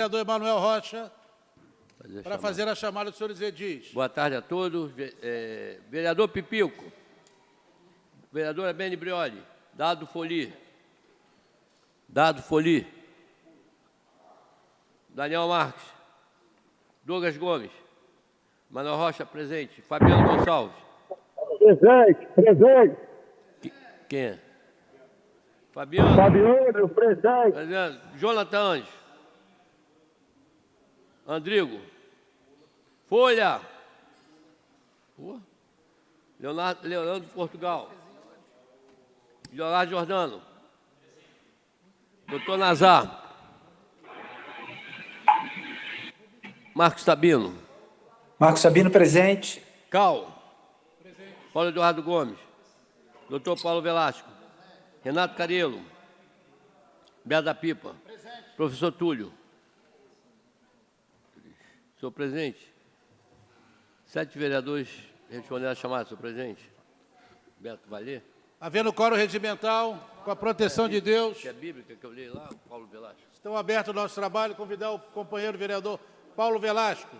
Vereador Emanuel Rocha, para fazer a chamada dos senhores edis. Boa tarde a todos. Vereador Pipico, vereadora Beni Brioli, Dado Foli, Daniel Marques, Douglas Gomes, Manuel Rocha presente, Fabiano Gonçalves. Presente. Quem é? Fabiano, presente. Jonathan Anjos. Andrigo. Folha. Leonardo Portugal. Leonardo Jordano. Doutor Nazar. Marcos Sabino. Marcos Sabino, presente. Cal. Paulo Eduardo Gomes. Doutor Paulo Velasco. Renato Carelo. Beata da Pipa. Professor Túlio. Senhor presidente, 7 vereadores responderam à chamada, senhor presidente. Beto, vai ler? Havendo quórum regimental, com a proteção de Deus, Que é bíblica que eu li lá, Paulo Velasco. estão abertos o nosso trabalho. Convidar o companheiro vereador Paulo Velasco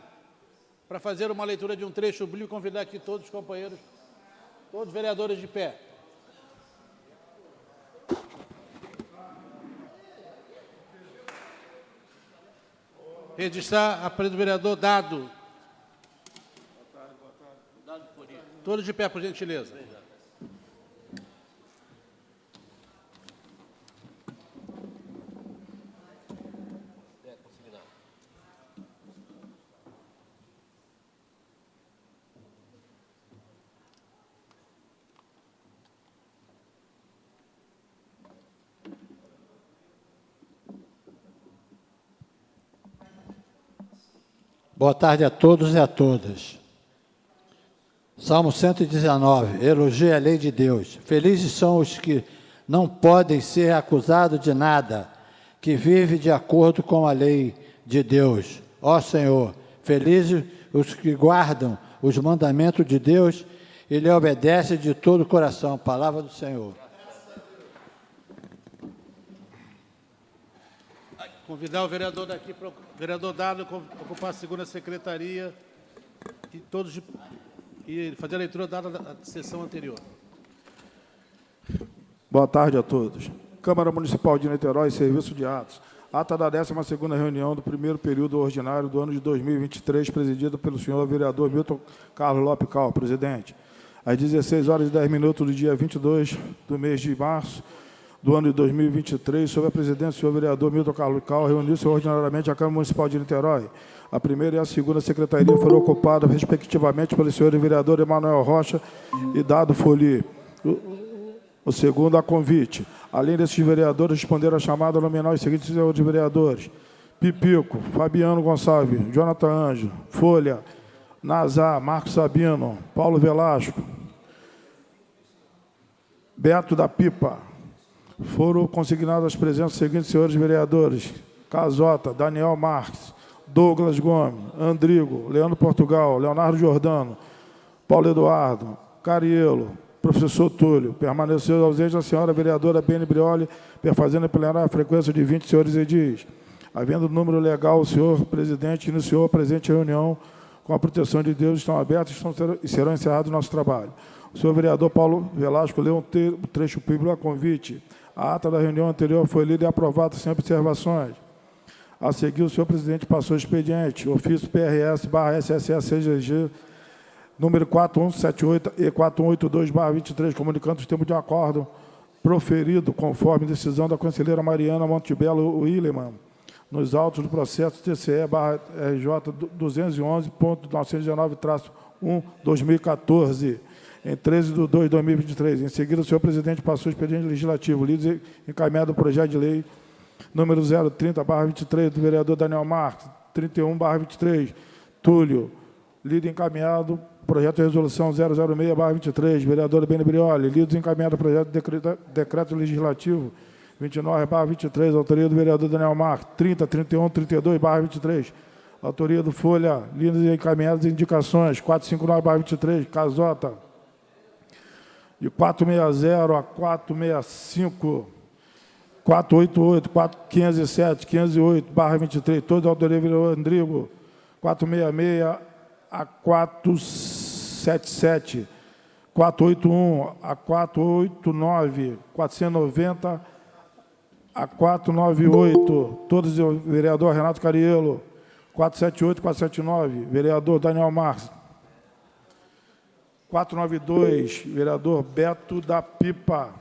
para fazer uma leitura de um trecho bíblico. Convidar aqui todos os companheiros, todos os vereadores de pé. Registrar a presença do vereador Dado. Todos de pé, por gentileza. Boa tarde a todos e a todas. Salmo 119, elogia a lei de Deus. Felizes são os que não podem ser acusados de nada, que vivem de acordo com a lei de Deus. Ó Senhor, felizes os que guardam os mandamentos de Deus e lhe obedecem de todo o coração. Palavra do Senhor. Convidar o vereador daqui, para o vereador Dado, ocupar a segunda secretaria e fazer a leitura dada da sessão anterior. Boa tarde a todos. Câmara Municipal de Niterói, Serviço de Atos. Ata da 12ª reunião do primeiro período ordinário do ano de 2023, presidida pelo senhor vereador Milton Carlos Lopes Cal, presidente. Às 16h10 do dia 22 do mês de março do ano de 2023, sob a presidência do senhor vereador Milton Carlos Cal, reuniu-se ordinariamente a Câmara Municipal de Niterói. A primeira e a segunda secretaria foram ocupadas, respectivamente, pelo senhor vereador Emanuel Rocha e Dado Foli. O segundo, a convite. Além desses vereadores, responderam a chamada nominal os seguintes senhores vereadores: Pipico, Fabiano Gonçalves, Jonathan Anjo, Folha, Nazar, Marcos Sabino, Paulo Velasco, Beto da Pipa. Foram consignadas as presenças dos seguintes senhores vereadores: Casota, Daniel Marques, Douglas Gomes, Andrigo, Leandro Portugal, Leonardo Jordano, Paulo Eduardo, Carielo, professor Túlio. Permaneceu ausente a senhora vereadora Beni Brioli, perfazendo plenária a frequência de 20 senhores edis. Havendo número legal, o senhor presidente iniciou a presente reunião com a proteção de Deus, estão abertos e serão encerrados o nosso trabalho. O senhor vereador Paulo Velasco leu um trecho bíblico a convite. A ata da reunião anterior foi lida e aprovada sem observações. A seguir, o senhor presidente passou o expediente, ofício PRS/SSS-CGG, número 4178 e 4182/23, comunicando os termos de acordo proferido conforme decisão da conselheira Mariana Montebello Willeman, nos autos do processo TCE/RJ 211.919-1/2014, em 13 de 2 de 2023. Em seguida, o senhor presidente passou o expediente legislativo, lido e encaminhado o projeto de lei número 030/23, do vereador Daniel Marques, 31/23, Túlio, lido e encaminhado projeto de resolução 006/23, vereador Beni Brioli, lido e encaminhado projeto de decreto legislativo 29/23, autoria do vereador Daniel Marques, 30, 31, 32/23, autoria do Folha, lidas e encaminhadas indicações 459/23, Casota, de 460 a 465, 488, 507, 508/23, todos de autoria do vereador Andrigo. 466 a 477, 481 a 489, 490 a 498, todos do vereador Renato Cariello. 478, 479, vereador Daniel Marques. 492, vereador Beto da Pipa.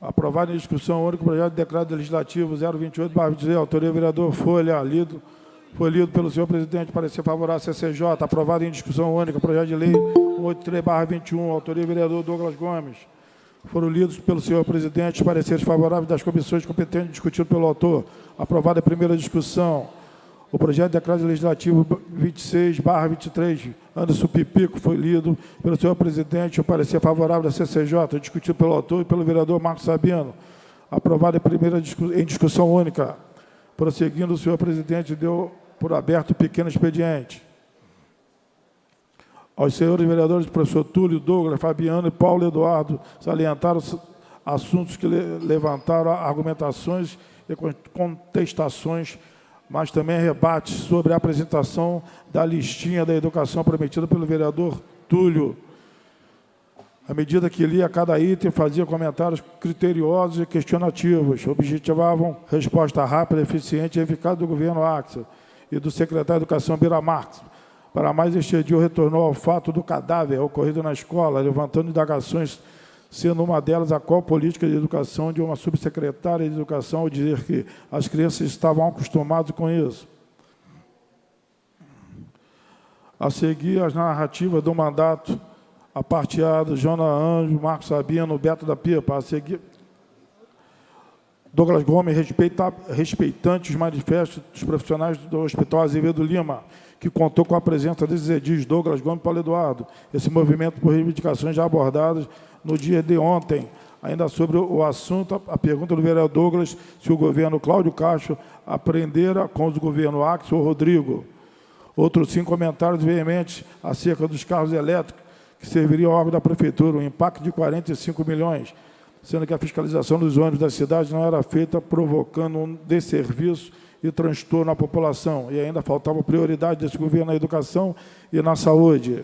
Aprovado em discussão única o projeto de decreto legislativo 028/23, autoria do vereador Folha, foi lido pelo senhor presidente, parecer favorável à CCJ. Aprovado em discussão única o projeto de lei 183/21, autoria do vereador Douglas Gomes. Foram lidos pelo senhor presidente os pareceres favoráveis das comissões competentes discutidos pelo autor. Aprovado em primeira discussão o projeto de decreto legislativo 26/23, Anderson Pipico, foi lido pelo senhor presidente o parecer favorável da CCJ, discutido pelo autor e pelo vereador Marcos Sabino. Aprovado em discussão única. Prosseguindo, o senhor presidente deu por aberto o pequeno expediente. Aos senhores vereadores, professor Túlio, Douglas, Fabiano e Paulo Eduardo, salientaram assuntos que levantaram argumentações e contestações, mas também rebates sobre a apresentação da listinha da educação prometida pelo vereador Túlio. À medida que lia cada item, fazia comentários criteriosos e questionativos, objetivavam resposta rápida, eficiente e eficaz do governo Axel e do secretário de Educação, Bira Marques. Para mais, este dia retornou ao fato do cadáver ocorrido na escola, levantando indagações, sendo uma delas a qual política de educação de uma subsecretária de educação, ao dizer que as crianças estavam acostumadas com isso. A seguir, as narrativas do mandato aparteado, Jona Anjo, Marcos Sabino, Beto da Pipa. A seguir, Douglas Gomes, respeitante os manifestos dos profissionais do Hospital Azevedo Lima, que contou com a presença desses edis Douglas Gomes e Paulo Eduardo. Esse movimento por reivindicações já abordadas no dia de ontem. Ainda sobre o assunto, a pergunta do vereador Douglas, se o governo Cláudio Castro aprendera com o governo Axel ou Rodrigo. Outros 5 comentários veementes acerca dos carros elétricos que serviriam ao órgão da prefeitura, um impacto de 45 milhões, sendo que a fiscalização dos ônibus da cidade não era feita, provocando um desserviço e transtorno à população. E ainda faltava prioridade desse governo na educação e na saúde.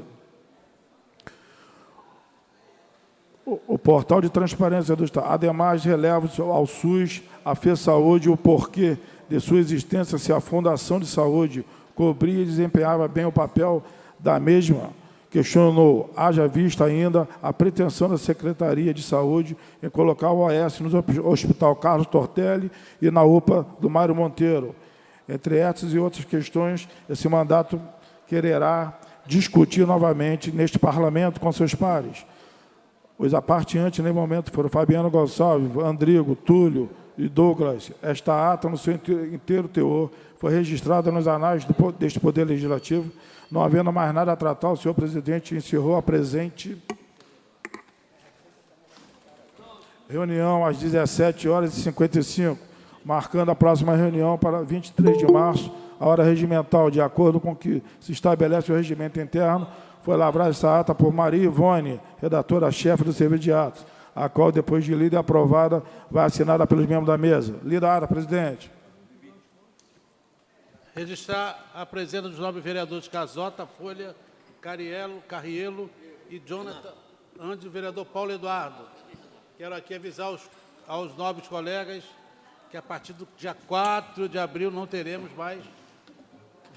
O portal de transparência do Estado. Ademais, releva ao SUS, à FESaúde, o porquê de sua existência, se a Fundação de Saúde cobria e desempenhava bem o papel da mesma. Questionou, haja vista ainda a pretensão da Secretaria de Saúde em colocar o OS no Hospital Carlos Tortelli e na UPA do Mário Monteiro. Entre essas e outras questões, esse mandato quererá discutir novamente neste parlamento com seus pares. Os aparteantes, nesse momento, foram Fabiano Gonçalves, Andrigo, Túlio e Douglas. Esta ata, no seu inteiro teor, foi registrada nos anais deste Poder Legislativo. Não havendo mais nada a tratar, o senhor presidente encerrou a presente reunião às 17h55, marcando a próxima reunião para 23 de março, a hora regimental, de acordo com o que se estabelece o regimento interno. Foi lavrada essa ata por Maria Ivone, redatora-chefe do Serviço de Atos, a qual, depois de lida e aprovada, vai assinada pelos membros da mesa. Lida a ata, presidente. Registrar a presença dos nobres vereadores Casota, Folha, Carriello e Jonathan, antes do vereador Paulo Eduardo. Quero aqui avisar aos nobres colegas que a partir do dia 4 de abril não teremos mais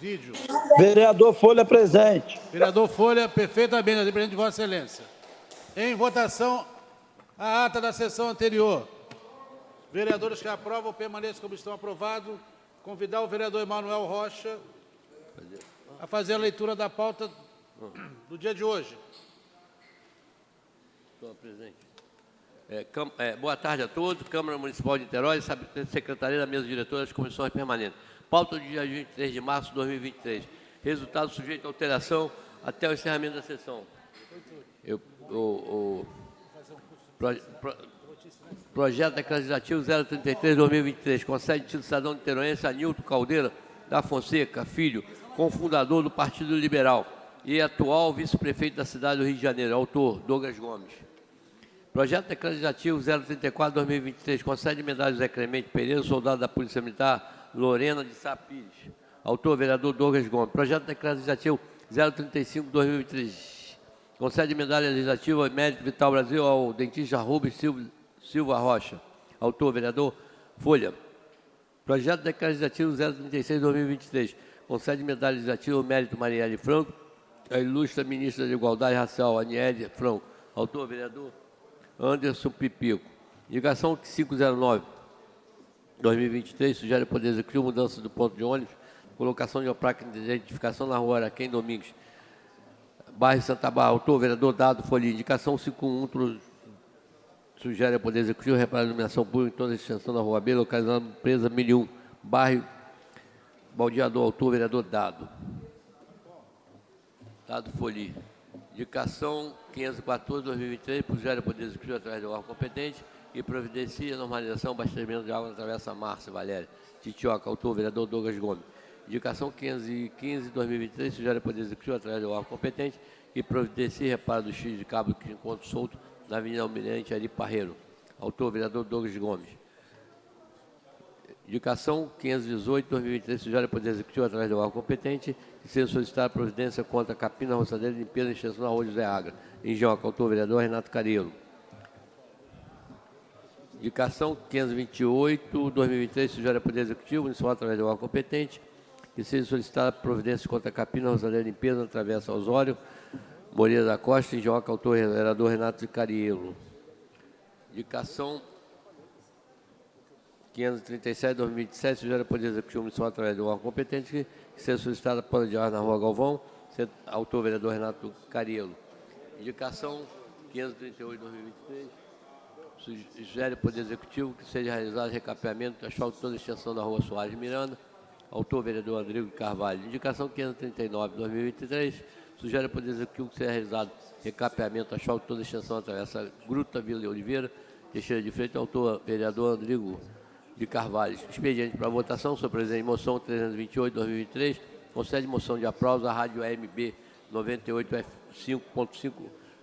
vídeo. Vereador Folha presente. Vereador Folha, perfeitamente, presente de Vossa Excelência. Em votação, a ata da sessão anterior. Vereadores que aprovam, permaneçam como estão aprovados. Convidar o vereador Emanuel Rocha a fazer a leitura da pauta do dia de hoje. Senhor presidente. Boa tarde a todos. Câmara Municipal de Niterói, Secretaria da Mesa Diretora das Comissões Permanentes. Pauta do dia 23 de março de 2023. Resultado sujeito a alteração até o encerramento da sessão. Projeto Legislativo 033/2023, concede título cidadão niteroense a Nilton Caldeira da Fonseca, filho, cofundador do Partido Liberal e atual vice-prefeito da cidade do Rio de Janeiro. Autor, Douglas Gomes. Projeto Legislativo 034-2023 concede medalha José Clemente Pereira, soldado da Polícia Militar, Lorena de Sá Pires. Autor, vereador Douglas Gomes. Projeto Legislativo 035-2023 concede medalha legislativa Mérito Vital Brasil ao dentista Rubens Silva Rocha. Autor, vereador Folha. Projeto Legislativo 036-2023 concede medalha legislativa Mérito Marielle Franco, a ilustre ministra da Igualdade Racial, Aniele Franco. Autor, vereador Anderson Pipico. Indicação 509-2023 sugere ao Poder Executivo mudança do ponto de ônibus, colocação de uma placa de identificação na rua Araquém Domingos, bairro Santa Barra. Autor, vereador Dado Folha. Indicação 51 sugere ao Poder Executivo reparar a iluminação pública em toda a extensão da rua B, localizada na empresa 1001, bairro Baldeador. Autor, vereador Dado Folha. Indicação 514-2023, sugere ao Poder Executivo através do órgão competente e providencia a normalização do abastecimento de água na Travessa Márcia Valéria Titioca. Autor, vereador Douglas Gomes. Indicação 515-2023, sugere ao Poder Executivo através do órgão competente e providencia reparo do X de cabo que encontra solto na Avenida Almirante Ari Parreiro. Autor, vereador Douglas Gomes. Indicação 518-2023, sugere ao Poder Executivo através do órgão competente que seja solicitada providência contra a capina, roçadeira e limpeza e extensão da rua José Agra, em Joca. Autor, vereador Renato Carilo. Indicação 528-2023, sugere ao Poder Executivo municipal através do órgão competente que seja solicitada providência contra a capina, roçadeira e limpeza na Travessa Osório Moreira da Costa, em Joca. Autor, vereador Renato Carilo. Indicação 537-2027, sugere ao Poder Executivo municipal através do órgão competente que seja solicitada para de ar na rua Galvão. Autor, vereador Renato Carilo. Indicação 538-2023, sugere ao Poder Executivo que seja realizado recapeamento de asfalto toda a extensão da rua Soares Miranda. Autor, vereador Rodrigo Carvalho. Indicação 539-2023, sugere ao Poder Executivo que seja realizado recapeamento de asfalto toda a extensão da Travessa Gruta Vila Oliveira, Teixeira de Freitas. Autor, vereador Rodrigo de Carvalho. Expediente para votação, senhor presidente. Moção 328-2023, concede moção de aplauso à Rádio AMB 98.5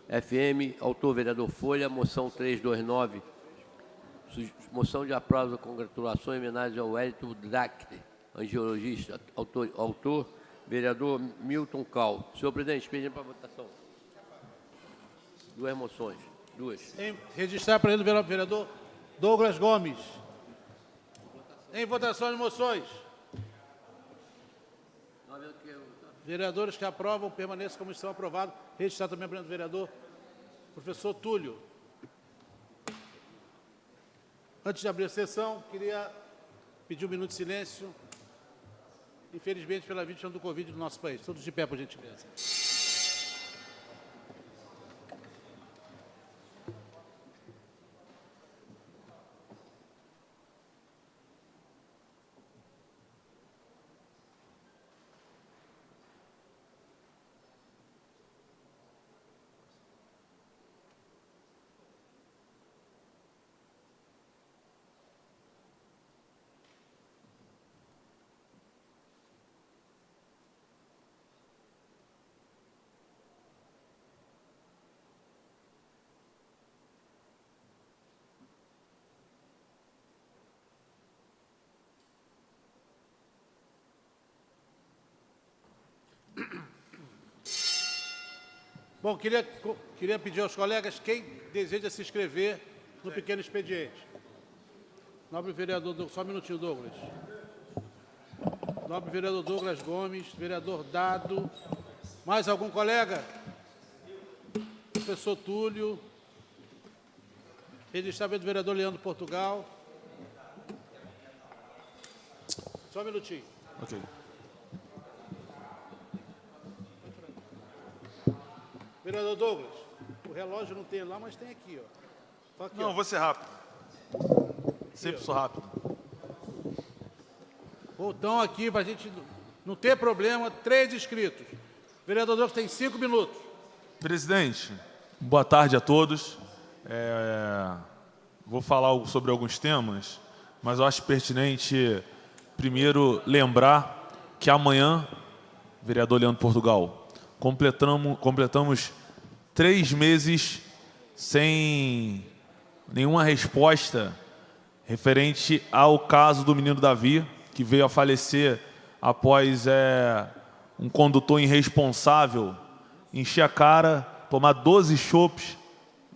FM. Autor, vereador Folha. Moção 329, moção de aplauso, congratulações e homenagem ao Wellington Drachter, angiologista. Autor, vereador Milton Cal. Senhor presidente, expediente para votação. Duas moções. Duas. Em registrar para ele o vereador Douglas Gomes. Em votação de moções. Vereadores que aprovam permaneçam como estão aprovados. Registrar também para o vereador professor Túlio. Antes de abrir a sessão, queria pedir um minuto de silêncio. Infelizmente, pela vítima do Covid do nosso país. Todos de pé, por gentileza. Bom, queria pedir aos colegas quem deseja se inscrever no pequeno expediente. Nobre vereador, só um minutinho, Douglas. Nobre vereador Douglas Gomes, vereador Dado. Mais algum colega? Professor Túlio. Registramento do vereador Leandro Portugal. Só um minutinho. Ok. Vereador Douglas, o relógio não tem lá, mas tem aqui, ó. Só aqui, Não, ó. vou ser rápido. Sempre sou rápido. Então, aqui, para a gente não ter problema, 3 inscritos. Vereador Douglas tem 5 minutos. Presidente, boa tarde a todos. Vou falar sobre alguns temas, mas eu acho pertinente, primeiro, lembrar que amanhã, vereador Leandro Portugal, completamos 3 meses sem nenhuma resposta referente ao caso do menino Davi, que veio a falecer após um condutor irresponsável encher a cara, tomar 12 chopes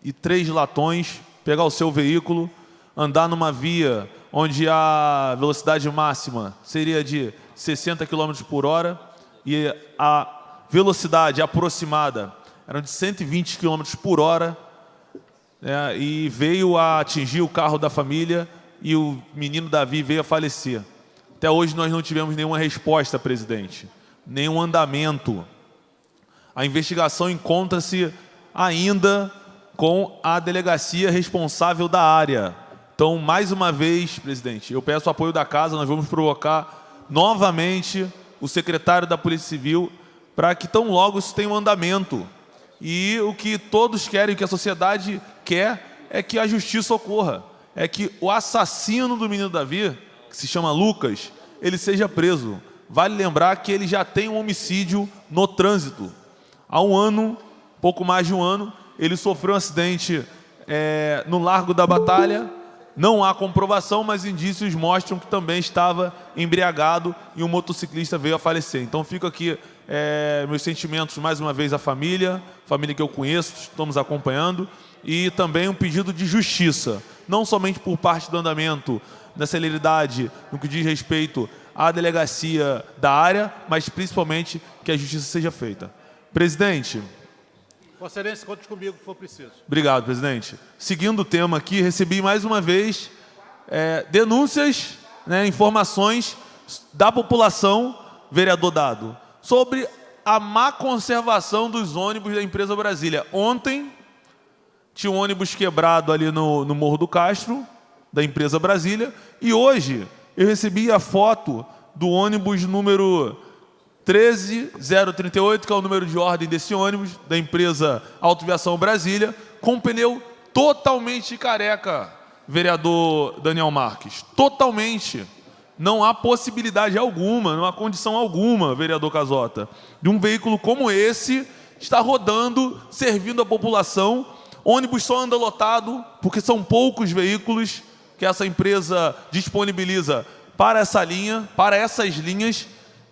e 3 latões, pegar o seu veículo, andar numa via onde a velocidade máxima seria de 60 km por hora e a velocidade aproximada era de 120 km por hora, né, e veio a atingir o carro da família e o menino Davi veio a falecer. Até hoje nós não tivemos nenhuma resposta, presidente, nenhum andamento. A investigação encontra-se ainda com a delegacia responsável da área. Então, mais uma vez, presidente, eu peço o apoio da casa, nós vamos provocar novamente o secretário da Polícia Civil para que tão logo isso tenha um andamento. E o que todos querem, o que a sociedade quer, é que a justiça ocorra. É que o assassino do menino Davi, que se chama Lucas, ele seja preso. Vale lembrar que ele já tem um homicídio no trânsito. Há um ano, pouco mais de um ano, ele sofreu um acidente no Largo da Batalha. Não há comprovação, mas indícios mostram que também estava embriagado e um motociclista veio a falecer. Então fico aqui meus sentimentos mais uma vez à família que eu conheço, estamos acompanhando, e também um pedido de justiça, não somente por parte do andamento da celeridade no que diz respeito à delegacia da área, mas principalmente que a justiça seja feita. Presidente. Vossa Excelência, conte comigo que for preciso. Obrigado, presidente. Seguindo o tema aqui, recebi mais uma vez denúncias, informações da população, vereador Dado, sobre a má conservação dos ônibus da empresa Brasília. Ontem, tinha um ônibus quebrado ali no Morro do Castro, da empresa Brasília, e hoje eu recebi a foto do ônibus número 13038, que é o número de ordem desse ônibus, da empresa Autoviação Brasília, com pneu totalmente careca, vereador Daniel Marques. Totalmente. Não há possibilidade alguma, não há condição alguma, vereador Casota, de um veículo como esse estar rodando, servindo a população. Ônibus só anda lotado, porque são poucos veículos que essa empresa disponibiliza para essa linha, para essas linhas,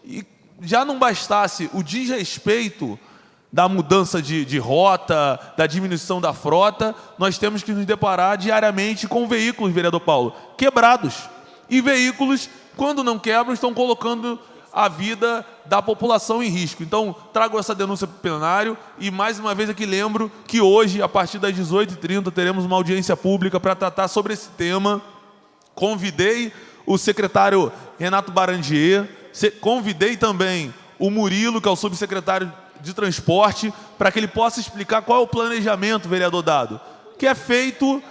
e já não bastasse o desrespeito da mudança de rota, da diminuição da frota, nós temos que nos deparar diariamente com veículos, vereador Paulo, quebrados. E veículos, quando não quebram, estão colocando a vida da população em risco. Então, trago essa denúncia para o plenário e, mais uma vez, aqui lembro que hoje, a partir das 18h30, teremos uma audiência pública para tratar sobre esse tema. Convidei o secretário Renato Barandier, convidei também o Murilo, que é o subsecretário de Transporte, para que ele possa explicar qual é o planejamento, vereador Dado, que é feito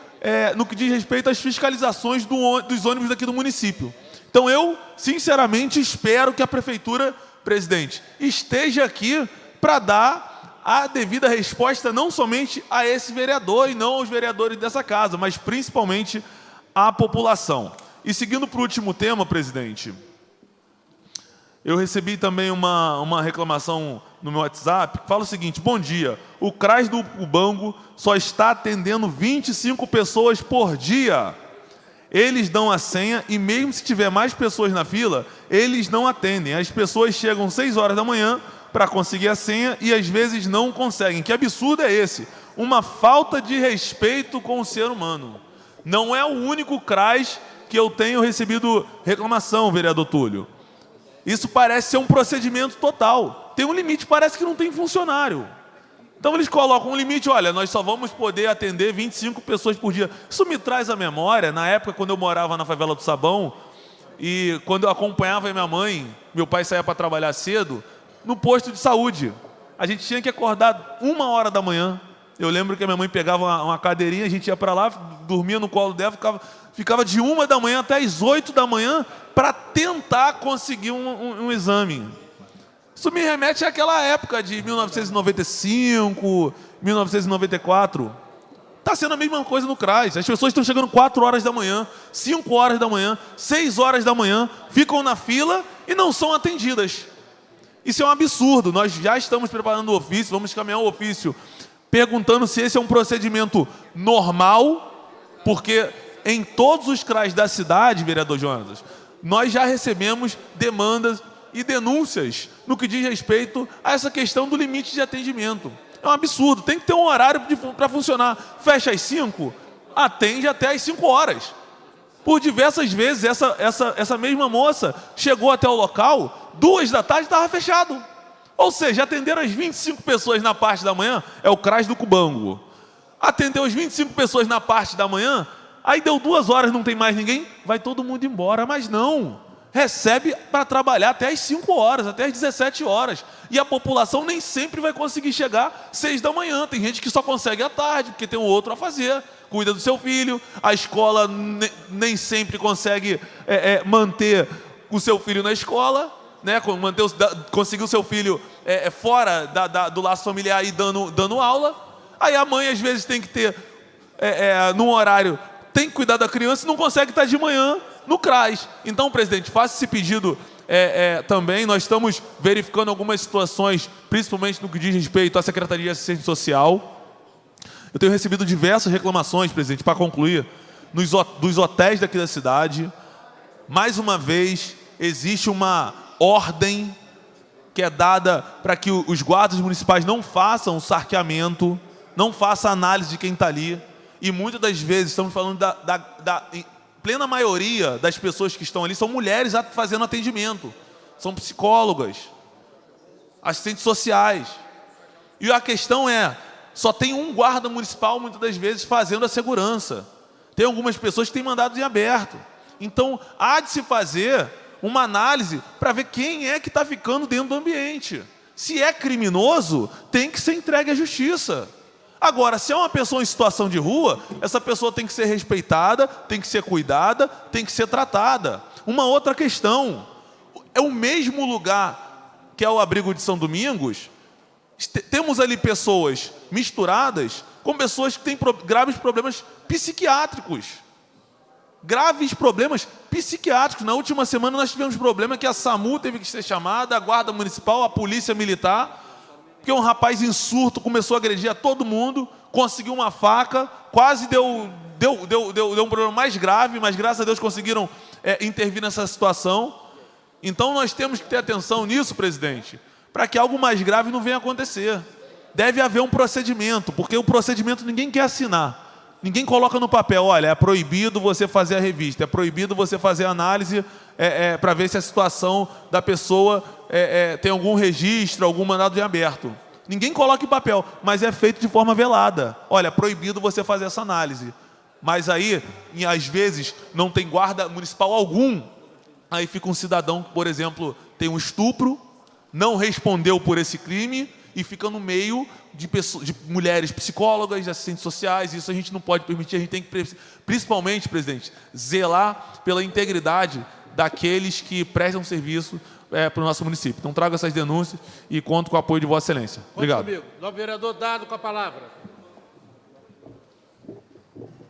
no que diz respeito às fiscalizações dos ônibus daqui do município. Então eu, sinceramente, espero que a Prefeitura, presidente, esteja aqui para dar a devida resposta não somente a esse vereador e não aos vereadores dessa casa, mas principalmente à população. E seguindo para o último tema, presidente, eu recebi também uma reclamação no meu WhatsApp, que fala o seguinte: bom dia, o CRAS do Ubango só está atendendo 25 pessoas por dia. Eles dão a senha e mesmo se tiver mais pessoas na fila, eles não atendem. As pessoas chegam 6 horas da manhã para conseguir a senha e às vezes não conseguem. Que absurdo é esse? Uma falta de respeito com o ser humano. Não é o único CRAS que eu tenho recebido reclamação, vereador Túlio. Isso parece ser um procedimento total. Tem um limite, parece que não tem funcionário. Então eles colocam um limite, olha, nós só vamos poder atender 25 pessoas por dia. Isso me traz à memória, na época quando eu morava na favela do Sabão, e quando eu acompanhava minha mãe, meu pai saía para trabalhar cedo, no posto de saúde. A gente tinha que acordar 1h da manhã. Eu lembro que a minha mãe pegava uma cadeirinha, a gente ia para lá, dormia no colo dela, ficava de 1 da manhã até as 8 da manhã para tentar conseguir um exame. Isso me remete àquela época de 1995, 1994. Está sendo a mesma coisa no CRAS. As pessoas estão chegando 4 horas da manhã, 5 horas da manhã, 6 horas da manhã, ficam na fila e não são atendidas. Isso é um absurdo. Nós já estamos preparando o ofício, vamos caminhar o ofício perguntando se esse é um procedimento normal, porque em todos os CRAs da cidade, vereador Jonatas, nós já recebemos demandas e denúncias no que diz respeito a essa questão do limite de atendimento. É um absurdo, tem que ter um horário para funcionar. Fecha às 5, atende até às 5 horas. Por diversas vezes, essa mesma moça chegou até o local, 2 da tarde estava fechado. Ou seja, atenderam as 25 pessoas na parte da manhã, é o CRAS do Cubango. Atendeu as 25 pessoas na parte da manhã, aí deu 2 horas, não tem mais ninguém, vai todo mundo embora. Mas não, recebe para trabalhar até às 5 horas, até às 17 horas. E a população nem sempre vai conseguir chegar 6 da manhã. Tem gente que só consegue à tarde, porque tem um outro a fazer. Cuida do seu filho, a escola nem sempre consegue manter o seu filho na escola, né? Conseguir o seu filho fora do laço familiar e dando aula. Aí a mãe, às vezes, tem que ter, num horário, tem que cuidar da criança e não consegue estar de manhã no CRAS. Então, presidente, faça esse pedido também. Nós estamos verificando algumas situações, principalmente no que diz respeito à Secretaria de Assistência Social. Eu tenho recebido diversas reclamações, presidente, para concluir, dos hotéis daqui da cidade. Mais uma vez, existe uma ordem que é dada para que os guardas municipais não façam o sarqueamento, não façam a análise de quem está ali. E muitas das vezes, estamos falando da plena maioria das pessoas que estão ali, são mulheres fazendo atendimento. São psicólogas, assistentes sociais. E a questão só tem um guarda municipal, muitas das vezes, fazendo a segurança. Tem algumas pessoas que têm mandado em aberto. Então, há de se fazer uma análise para ver quem é que está ficando dentro do ambiente. Se é criminoso, tem que ser entregue à justiça. Agora, se é uma pessoa em situação de rua, essa pessoa tem que ser respeitada, tem que ser cuidada, tem que ser tratada. Uma outra questão, é o mesmo lugar que é o abrigo de São Domingos, temos ali pessoas misturadas com pessoas que têm graves problemas psiquiátricos. Graves problemas psiquiátricos. Na última semana nós tivemos problema que a SAMU teve que ser chamada, a Guarda Municipal, a Polícia Militar, porque um rapaz em surto começou a agredir a todo mundo, conseguiu uma faca, quase deu um problema mais grave, mas graças a Deus conseguiram intervir nessa situação. Então nós temos que ter atenção nisso, presidente, para que algo mais grave não venha acontecer. Deve haver um procedimento, porque o procedimento ninguém quer assinar. Ninguém coloca no papel, olha, é proibido você fazer a revista, é proibido você fazer a análise para ver se a situação da pessoa tem algum registro, algum mandado em aberto. Ninguém coloca em papel, mas é feito de forma velada. Olha, é proibido você fazer essa análise. Mas aí, às vezes, não tem guarda municipal algum. Aí fica um cidadão que, por exemplo, tem um estupro, não respondeu por esse crime e fica no meio de mulheres psicólogas, de assistentes sociais. Isso a gente não pode permitir. A gente tem que, principalmente, presidente, zelar pela integridade daqueles que prestam serviço para o nosso município. Então, trago essas denúncias e conto com o apoio de Vossa Excelência. Obrigado. Comigo. Novo vereador Dado, com a palavra.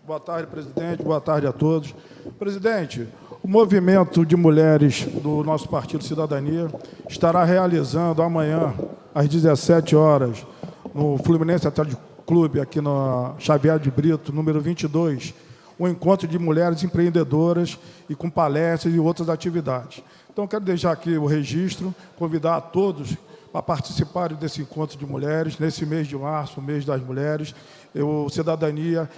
Boa tarde, presidente. Boa tarde a todos. Presidente, o movimento de mulheres do nosso Partido Cidadania estará realizando amanhã, às 17 horas, no Fluminense Atlético Clube, aqui na Xavier de Brito, número 22, um encontro de mulheres empreendedoras e com palestras e outras atividades. Então, quero deixar aqui o registro, convidar a todos para participarem desse encontro de mulheres, nesse mês de março, o mês das mulheres. Cidadania,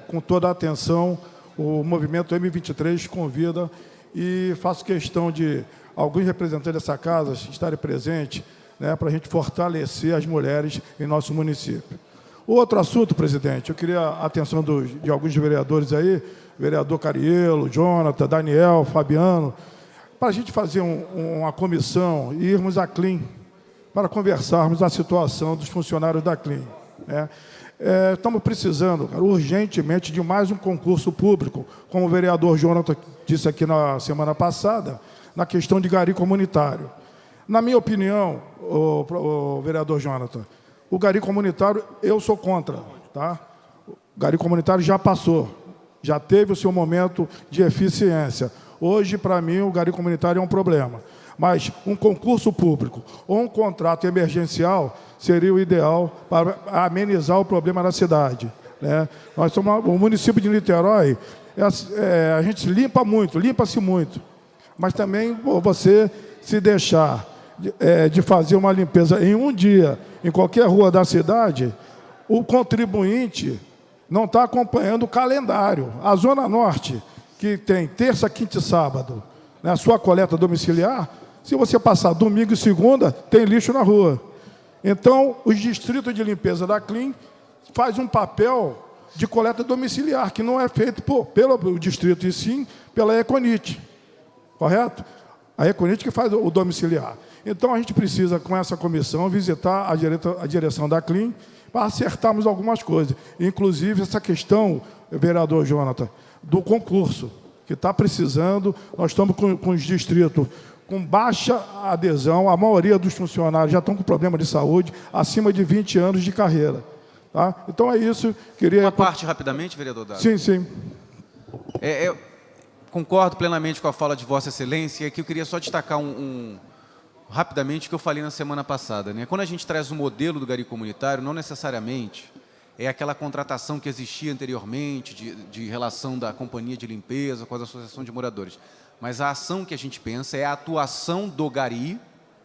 com toda a atenção, o movimento M23 convida e faço questão de alguns representantes dessa casa estarem presentes, né, para a gente fortalecer as mulheres em nosso município. Outro assunto, presidente, eu queria a atenção de alguns vereadores aí, vereador Cariello, Jonathan, Daniel, Fabiano, para a gente fazer uma comissão e irmos à CLIM para conversarmos a situação dos funcionários da CLIM, né? Estamos precisando, cara, urgentemente de mais um concurso público, como o vereador Jonathan disse aqui na semana passada, na questão de gari comunitário. Na minha opinião, o vereador Jonathan, o gari comunitário eu sou contra, tá? O gari comunitário já passou, já teve o seu momento de eficiência. Hoje, para mim, o gari comunitário é um problema. mas um concurso público ou um contrato emergencial seria o ideal para amenizar o problema da cidade, né? Nós somos o município de Niterói, a gente limpa-se muito, mas também você se deixar de fazer uma limpeza em um dia, em qualquer rua da cidade, o contribuinte não está acompanhando o calendário. A Zona Norte, que tem terça, quinta e sábado, né, a sua coleta domiciliar, se você passar domingo e segunda, tem lixo na rua. Então, os distritos de limpeza da CLIM faz um papel de coleta domiciliar, que não é feito pelo distrito, e sim pela Econit, correto? A Econit que faz o domiciliar. Então, a gente precisa, com essa comissão, visitar a direção da CLIM para acertarmos algumas coisas. Inclusive, essa questão, vereador Jonathan, do concurso, que está precisando. Nós estamos com os distritos com baixa adesão, a maioria dos funcionários já estão com problema de saúde, acima de 20 anos de carreira. Tá? Então, é isso. Queria... Uma parte, rapidamente, vereador Dado. Sim, sim. Eu concordo plenamente com a fala de Vossa Excelência, e aqui eu queria só destacar rapidamente o que eu falei na semana passada, né? Quando a gente traz o modelo do gari comunitário, não necessariamente é aquela contratação que existia anteriormente de relação da companhia de limpeza com as associações de moradores. Mas a ação que a gente pensa é a atuação do gari,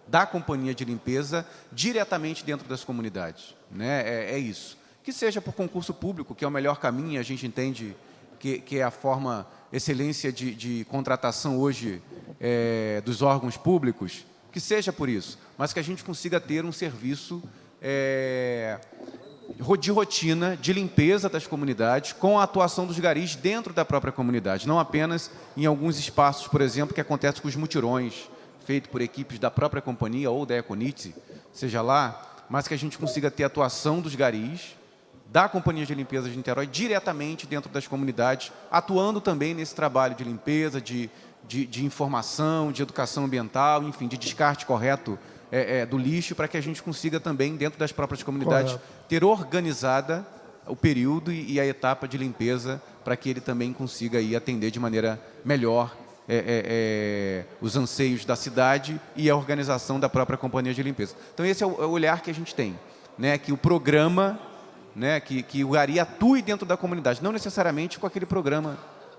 da companhia de limpeza, diretamente dentro das comunidades, né? É isso. Que seja por concurso público, que é o melhor caminho, a gente entende que é a forma, excelência de contratação hoje dos órgãos públicos, que seja por isso, mas que a gente consiga ter um serviço de rotina, de limpeza das comunidades, com a atuação dos garis dentro da própria comunidade, não apenas em alguns espaços, por exemplo, que acontece com os mutirões, feito por equipes da própria companhia ou da Econit, seja lá, mas que a gente consiga ter a atuação dos garis, da Companhia de Limpeza de Niterói, diretamente dentro das comunidades, atuando também nesse trabalho de limpeza, de informação, de educação ambiental, enfim, de descarte correto do lixo, para que a gente consiga também, dentro das próprias comunidades, ter organizada o período e a etapa de limpeza, para que ele também consiga aí atender de maneira melhor os anseios da cidade e a organização da própria companhia de limpeza. Então, esse é o olhar que a gente tem, né? Que o programa, né? Que o gari atue dentro da comunidade, não necessariamente com aquele programa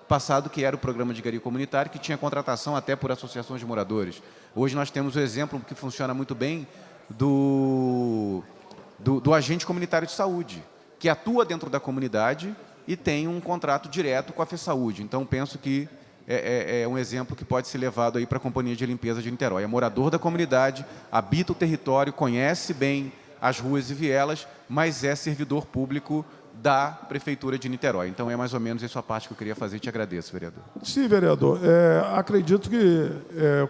passado, que era o programa de gari comunitário, que tinha contratação até por associações de moradores. Hoje nós temos o exemplo que funciona muito bem do agente comunitário de saúde, que atua dentro da comunidade e tem um contrato direto com a FESaúde. Então, penso que é um exemplo que pode ser levado aí para a Companhia de Limpeza de Niterói. É morador da comunidade, habita o território, conhece bem as ruas e vielas, mas é servidor público da Prefeitura de Niterói. Então, é mais ou menos essa a parte que eu queria fazer e te agradeço, vereador. Sim, vereador. Acredito que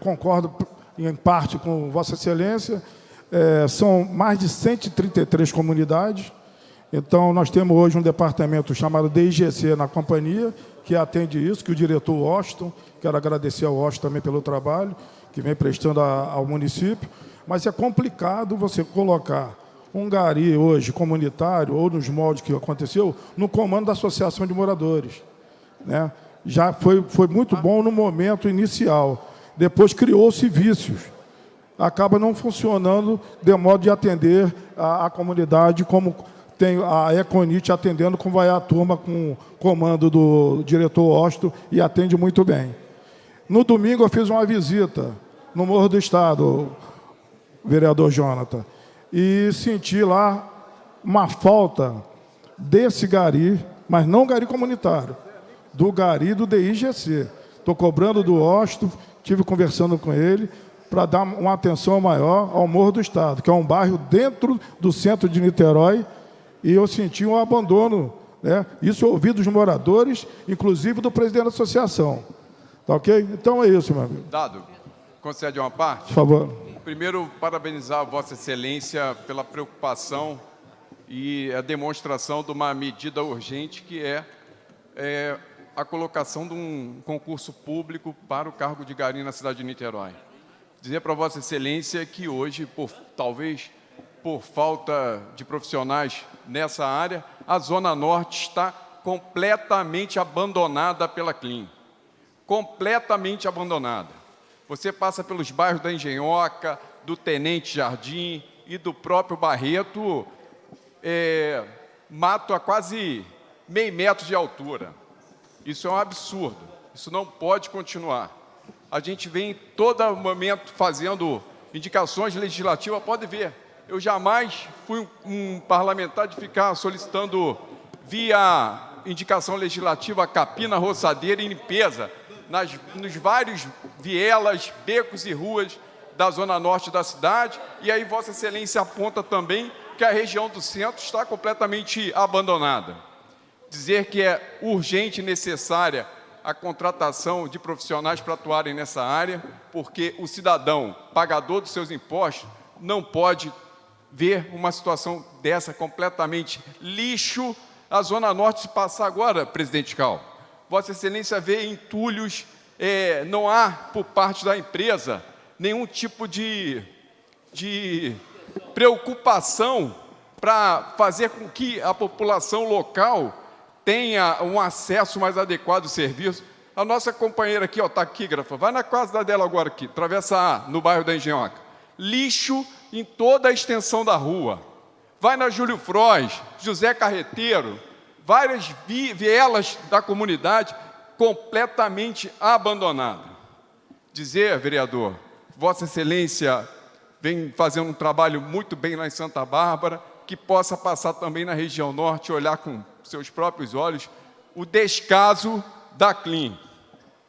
concordo em parte com Vossa Excelência. São mais de 133 comunidades. Então, nós temos hoje um departamento chamado DIGC na companhia, que atende isso, que o diretor Washington, quero agradecer ao Washington também pelo trabalho que vem prestando ao município, mas é complicado você colocar um gari hoje comunitário, ou nos moldes que aconteceu, no comando da associação de moradores, né? Já foi muito bom no momento inicial, depois criou-se vícios, acaba não funcionando de modo de atender a comunidade como tem a Econit atendendo, como vai a turma com o comando do diretor Osto, e atende muito bem. No domingo eu fiz uma visita no Morro do Estado, vereador Jonathan, e senti lá uma falta desse gari, mas não gari comunitário, do gari do DIGC. Estou cobrando do Osto, estive conversando com ele, para dar uma atenção maior ao Morro do Estado, que é um bairro dentro do centro de Niterói, e eu senti um abandono, né? Isso eu ouvi dos moradores, inclusive do presidente da associação. Tá ok? Então é isso, meu amigo. Dado, concede uma parte? Por favor. Primeiro, parabenizar Vossa Excelência pela preocupação e a demonstração de uma medida urgente, que é a colocação de um concurso público para o cargo de gari na cidade de Niterói. Dizer para Vossa Excelência que hoje, talvez por falta de profissionais nessa área, a Zona Norte está completamente abandonada pela CLIM. Completamente abandonada. Você passa pelos bairros da Engenhoca, do Tenente Jardim e do próprio Barreto, mato a quase meio metro de altura. Isso é um absurdo, isso não pode continuar. A gente vem todo momento fazendo indicações legislativas, pode ver. Eu jamais fui um parlamentar de ficar solicitando via indicação legislativa capina, roçadeira e limpeza nos vários vielas, becos e ruas da zona norte da cidade. E aí Vossa Excelência aponta também que a região do centro está completamente abandonada. Dizer que é urgente e necessária a contratação de profissionais para atuarem nessa área, porque o cidadão, pagador dos seus impostos, não pode ver uma situação dessa completamente lixo. A Zona Norte se passar agora, presidente Cal. Vossa Excelência vê entulhos, não há, por parte da empresa, nenhum tipo de preocupação para fazer com que a população local tenha um acesso mais adequado ao serviço. A nossa companheira aqui, ó, taquígrafa, vai na casa dela agora aqui, travessa A, no bairro da Engenhoca. Lixo em toda a extensão da rua. Vai na Júlio Frois, José Carreteiro, várias vielas da comunidade completamente abandonadas. Dizer, vereador, Vossa Excelência vem fazendo um trabalho muito bem lá em Santa Bárbara, que possa passar também na região norte, olhar com seus próprios olhos o descaso da CLIM.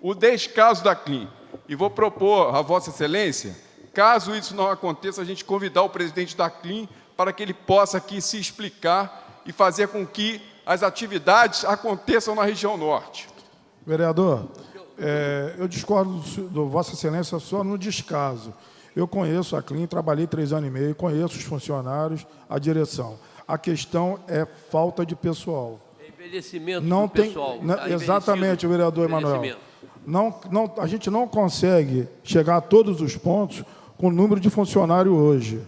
O descaso da CLIM. E vou propor a Vossa Excelência, caso isso não aconteça, a gente convidar o presidente da CLIM para que ele possa aqui se explicar e fazer com que as atividades aconteçam na região norte. Vereador, eu discordo do Vossa Excelência só no descaso. Eu conheço a CLIM, trabalhei 3 anos e meio, conheço os funcionários, a direção. A questão é falta de pessoal. Envelhecimento não do tem, pessoal. Exatamente, vereador Emanuel. A gente não consegue chegar a todos os pontos com o número de funcionário hoje,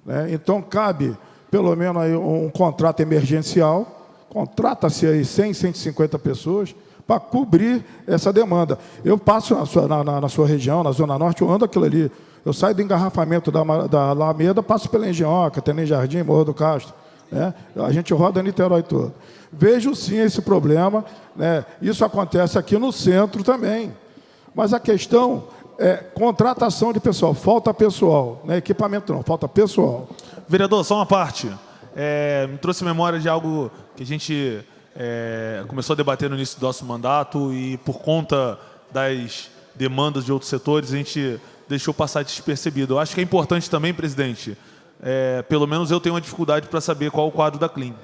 né? Então, cabe, pelo menos, aí um contrato emergencial, contrata-se aí 100, 150 pessoas para cobrir essa demanda. Eu passo na sua região, na Zona Norte, eu ando aquilo ali. Eu saio do engarrafamento da Alameda, passo pela Engenhoca, Tenente Jardim, Morro do Castro, né? A gente roda Niterói todo. Vejo sim esse problema, né? Isso acontece aqui no centro também. Mas a questão é contratação de pessoal. Falta pessoal, não é equipamento não, falta pessoal. Vereador, só uma parte. Me trouxe memória de algo que a gente começou a debater no início do nosso mandato e por conta das demandas de outros setores, a gente deixou passar despercebido. Eu acho que é importante também, presidente, pelo menos eu tenho uma dificuldade para saber qual é o quadro da CLIM.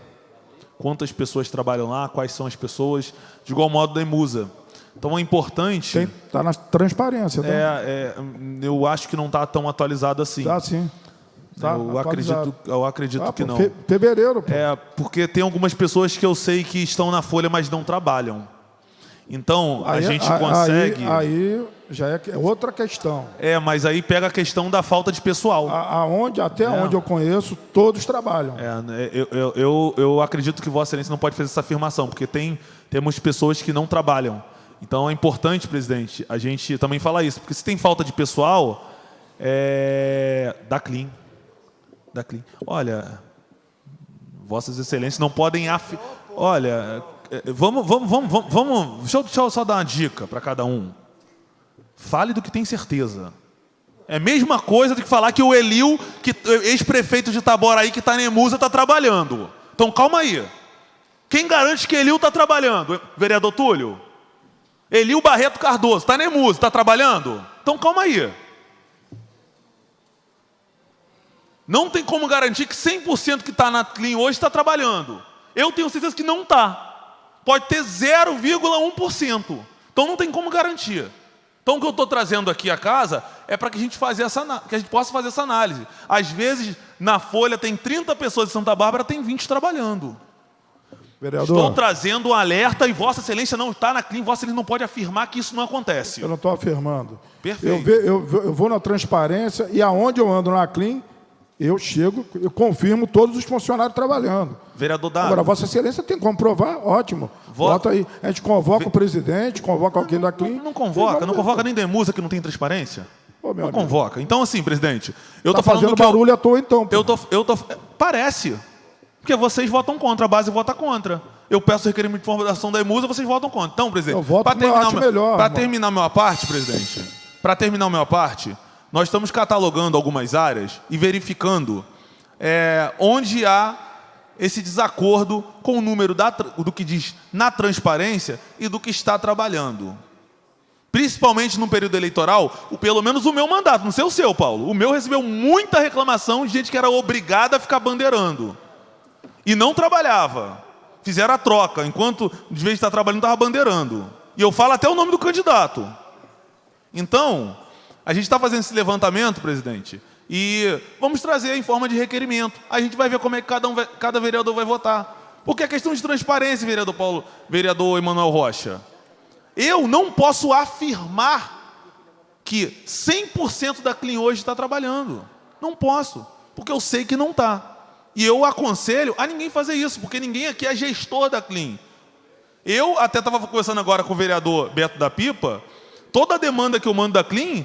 Quantas pessoas trabalham lá, quais são as pessoas, de igual modo da Emusa. Então é importante... Está na transparência. Tá? Eu acho que não está tão atualizado assim. Está sim. Tá eu acredito que não. Fevereiro. Pô. Porque tem algumas pessoas que eu sei que estão na Folha, mas não trabalham. Então, a gente consegue... Aí já é outra questão. Mas aí pega a questão da falta de pessoal. Até onde eu conheço, todos trabalham. Eu acredito que Vossa Excelência não pode fazer essa afirmação, porque temos pessoas que não trabalham. Então, é importante, presidente, a gente também falar isso. Porque se tem falta de pessoal, da CLIM. Olha, Vossas Excelências não podem... Olha... Vamos, deixa eu só dar uma dica para cada um. Fale do que tem certeza. É a mesma coisa do que falar que o Elil, ex-prefeito de Itaboraí, que está na Emusa, está trabalhando. Então, calma aí. Quem garante que Elil está trabalhando? Vereador Túlio? Elil Barreto Cardoso, está na Emusa, está trabalhando? Então, calma aí. Não tem como garantir que 100% que está na CLIM hoje está trabalhando. Eu tenho certeza que não está. Pode ter 0,1%. Então não tem como garantir. Então o que eu estou trazendo aqui à casa é para que a gente possa fazer essa análise. Às vezes, na Folha tem 30 pessoas de Santa Bárbara, tem 20 trabalhando. Vereador, estou trazendo um alerta e Vossa Excelência não está na CLIM, Vossa Excelência não pode afirmar que isso não acontece. Eu não estou afirmando. Perfeito. Eu vou na transparência e aonde eu ando na CLIM, Eu chego, eu confirmo todos os funcionários trabalhando. Vereador Dado. Agora, Vossa Excelência tem que comprovar, ótimo. Vota aí. A gente convoca o presidente, convoca alguém da CLIN. Não convoca nem Demusa, que não tem transparência. Ô, meu Não amigo. convoca. Então, assim, presidente, eu Tá tô falando fazendo que barulho à toa, então. pô. Parece. Porque vocês votam contra, a base vota contra. Eu peço requerimento de informação da EMUSA, vocês votam contra. Então, presidente, Eu voto como eu acho melhor, para irmão. terminar a minha parte, presidente, para terminar a minha parte, nós estamos catalogando algumas áreas e verificando onde há esse desacordo com o número do que diz na transparência e do que está trabalhando. Principalmente no período eleitoral, pelo menos o meu mandato, não sei o seu, Paulo. O meu recebeu muita reclamação de gente que era obrigada a ficar bandeirando. E não trabalhava. Fizeram a troca, enquanto, de vez de estar trabalhando, estava bandeirando. E eu falo até o nome do candidato. Então, a gente está fazendo esse levantamento, presidente, e vamos trazer em forma de requerimento. A gente vai ver como é que cada vereador vai votar. Porque é questão de transparência, vereador Emanuel Rocha. Eu não posso afirmar que 100% da CLIN hoje está trabalhando. Não posso, porque eu sei que não está. E eu aconselho a ninguém fazer isso, porque ninguém aqui é gestor da CLIN. Eu até estava conversando agora com o vereador Beto da Pipa, toda a demanda que eu mando da CLIN,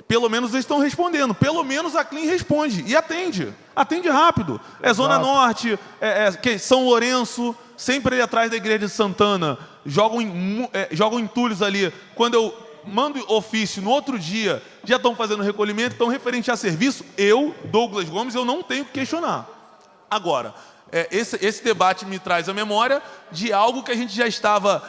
pelo menos eles estão respondendo. Pelo menos a CLIN responde e atende. Atende rápido. É Zona Norte, São Lourenço, sempre ali atrás da igreja de Santana, jogam entulhos ali. Quando eu mando ofício no outro dia, já estão fazendo recolhimento. Então, referente a serviço, eu, Douglas Gomes, eu não tenho que questionar. Agora, esse debate me traz a memória de algo que a gente já estava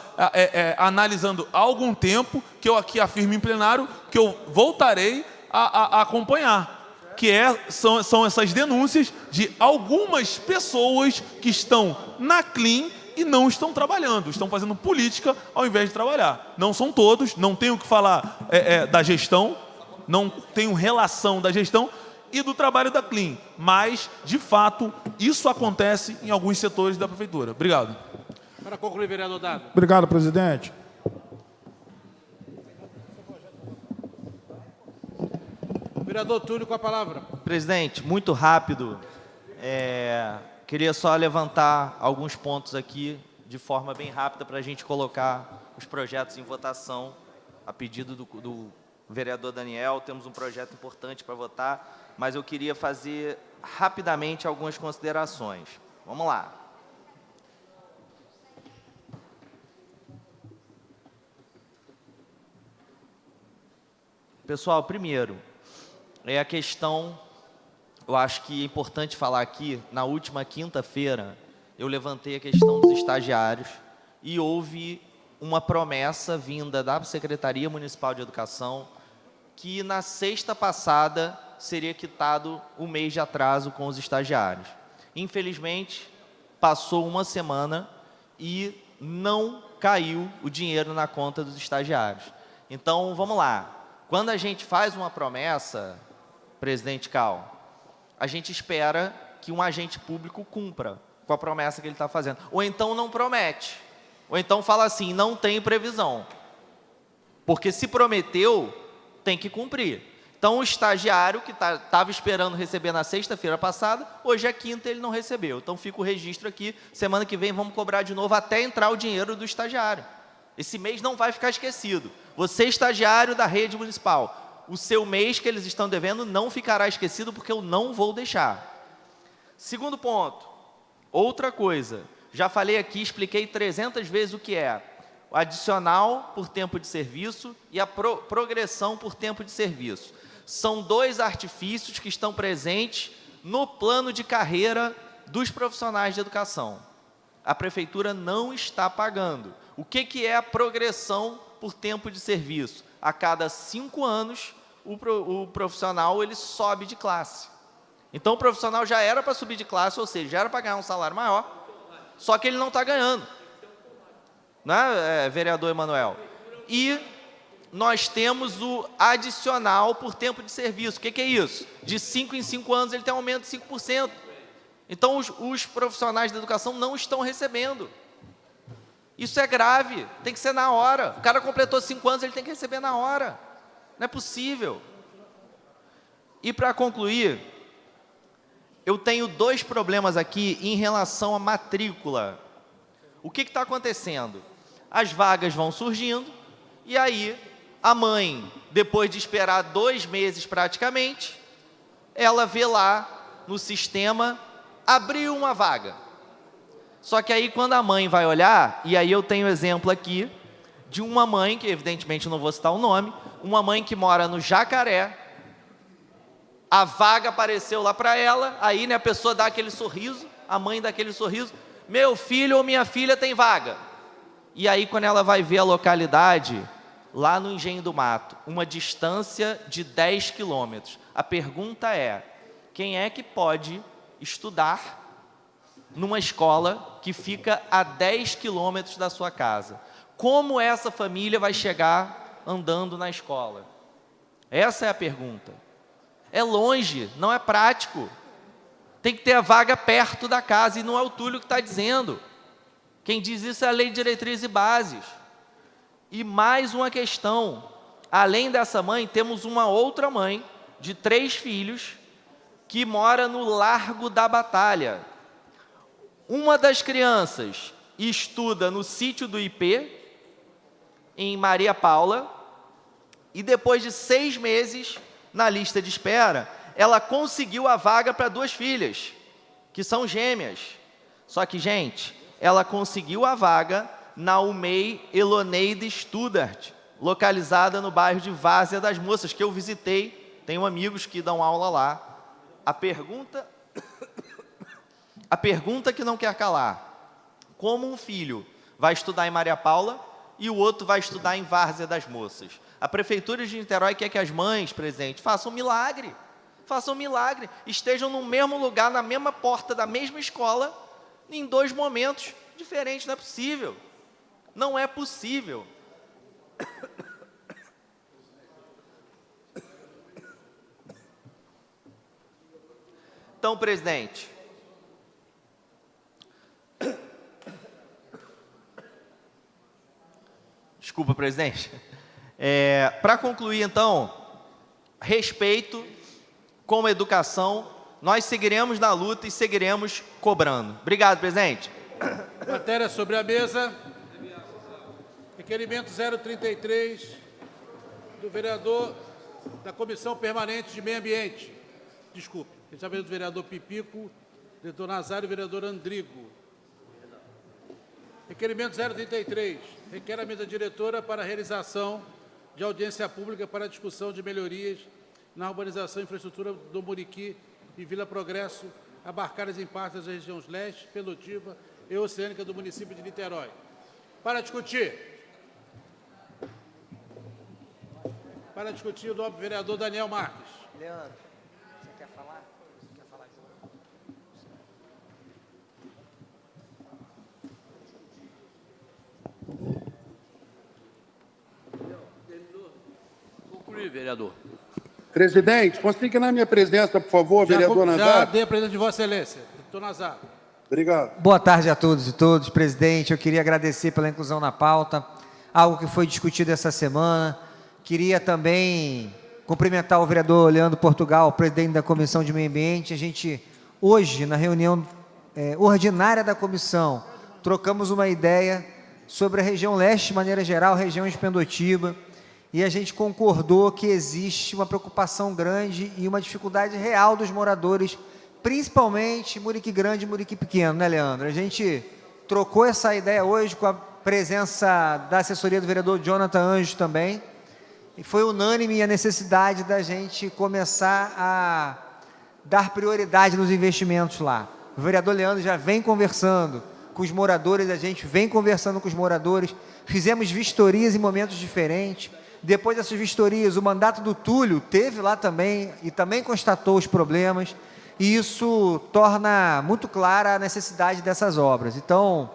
analisando há algum tempo, que eu aqui afirmo em plenário, que eu voltarei a acompanhar, que são essas denúncias de algumas pessoas que estão na CLIN e não estão trabalhando, estão fazendo política ao invés de trabalhar. Não são todos, não tenho o que falar da gestão, não tenho relação da gestão e do trabalho da CLIN, mas, de fato, isso acontece em alguns setores da Prefeitura. Obrigado. Para concluir, vereador Dado. Obrigado, presidente. Vereador Túlio, com a palavra. Presidente, muito rápido. Queria só levantar alguns pontos aqui de forma bem rápida para a gente colocar os projetos em votação a pedido do vereador Daniel. Temos um projeto importante para votar, mas eu queria fazer rapidamente algumas considerações. Vamos lá. Pessoal, primeiro, a questão, eu acho que é importante falar aqui, na última quinta-feira, eu levantei a questão dos estagiários e houve uma promessa vinda da Secretaria Municipal de Educação que na sexta passada seria quitado o mês de atraso com os estagiários. Infelizmente, passou uma semana e não caiu o dinheiro na conta dos estagiários. Então, vamos lá. Quando a gente faz uma promessa, presidente Cal, a gente espera que um agente público cumpra com a promessa que ele está fazendo. Ou então não promete. Ou então fala assim, não tem previsão. Porque se prometeu, tem que cumprir. Então, o estagiário que estava esperando receber na sexta-feira passada, hoje é quinta e ele não recebeu. Então, fica o registro aqui. Semana que vem vamos cobrar de novo até entrar o dinheiro do estagiário. Esse mês não vai ficar esquecido. Você, estagiário da rede municipal, o seu mês que eles estão devendo não ficará esquecido porque eu não vou deixar. Segundo ponto, outra coisa. Já falei aqui, expliquei 300 vezes o que é o adicional por tempo de serviço e a progressão por tempo de serviço. São dois artifícios que estão presentes no plano de carreira dos profissionais de educação. A Prefeitura não está pagando. O que é a progressão por tempo de serviço? A cada 5 anos, o profissional ele sobe de classe. Então, o profissional já era para subir de classe, ou seja, já era para ganhar um salário maior, só que ele não está ganhando. Não é, vereador Emanuel? E nós temos o adicional por tempo de serviço. O que é isso? De 5 em 5 anos ele tem um aumento de 5%. Então, os profissionais da educação não estão recebendo. Isso é grave, tem que ser na hora. O cara completou 5 anos, ele tem que receber na hora. Não é possível. E para concluir, eu tenho dois problemas aqui em relação à matrícula. O que está acontecendo? As vagas vão surgindo, e aí a mãe, depois de esperar 2 meses praticamente, ela vê lá no sistema, abriu uma vaga. Só que aí quando a mãe vai olhar, e aí eu tenho exemplo aqui, de uma mãe, que evidentemente não vou citar o nome, uma mãe que mora no Jacaré, a vaga apareceu lá para ela, aí né, a pessoa dá aquele sorriso, a mãe dá aquele sorriso, meu filho ou minha filha tem vaga. E aí quando ela vai ver a localidade, lá no Engenho do Mato, uma distância de 10 quilômetros. A pergunta é, quem é que pode estudar numa escola que fica a 10 quilômetros da sua casa? Como essa família vai chegar andando na escola? Essa é a pergunta. É longe, não é prático. Tem que ter a vaga perto da casa, e não é o Túlio que está dizendo. Quem diz isso é a Lei de Diretrizes e Bases. E mais uma questão, além dessa mãe, temos uma outra mãe, de 3 filhos, que mora no Largo da Batalha. Uma das crianças estuda no sítio do IP, em Maria Paula, e depois de 6 meses, na lista de espera, ela conseguiu a vaga para 2 filhas, que são gêmeas. Só que, gente, ela conseguiu a vaga na UMEI Eloneide Studart, localizada no bairro de Várzea das Moças, que eu visitei, tenho amigos que dão aula lá. A pergunta que não quer calar: como um filho vai estudar em Maria Paula e o outro vai estudar em Várzea das Moças? A Prefeitura de Niterói quer que as mães, presidente, façam um milagre. Façam um milagre, estejam no mesmo lugar, na mesma porta da mesma escola, em 2 momentos diferentes. Não é possível. Não é possível. Então, presidente, desculpa, presidente. Para concluir, então, respeito com a educação, nós seguiremos na luta e seguiremos cobrando. Obrigado, presidente. Matéria sobre a mesa. Requerimento 033, do vereador da Comissão Permanente de Meio Ambiente. Desculpe, requerimento do vereador Pipico, vereador Nazário e vereador Andrigo. Requerimento 033, requer a mesa diretora para a realização de audiência pública para a discussão de melhorias na urbanização e infraestrutura do Muriqui e Vila Progresso, abarcadas em partes das regiões leste, pelotiva e oceânica do município de Niterói. Para discutir, o nobre vereador Daniel Marques. Leandro, você quer falar? Você quer falar Concluir, vereador. Presidente, consiga na minha presença, por favor, vereador Nazário. Já dei a presença de Vossa Excelência. Doutor Nazário. Obrigado. Boa tarde a todos e todas. Presidente, eu queria agradecer pela inclusão na pauta, algo que foi discutido essa semana. Queria também cumprimentar o vereador Leandro Portugal, presidente da Comissão de Meio Ambiente. A gente, hoje, na reunião ordinária da comissão, trocamos uma ideia sobre a região leste, de maneira geral, região de Pendotiba, e a gente concordou que existe uma preocupação grande e uma dificuldade real dos moradores, principalmente Muriqui Grande e Muriqui Pequeno, né, Leandro? A gente trocou essa ideia hoje com a presença da assessoria do vereador Jonathan Anjos também, e foi unânime a necessidade da gente começar a dar prioridade nos investimentos lá. O vereador Leandro já vem conversando com os moradores, a gente vem conversando com os moradores, fizemos vistorias em momentos diferentes. Depois dessas vistorias, o mandato do Túlio teve lá também e também constatou os problemas, e isso torna muito clara a necessidade dessas obras. Então,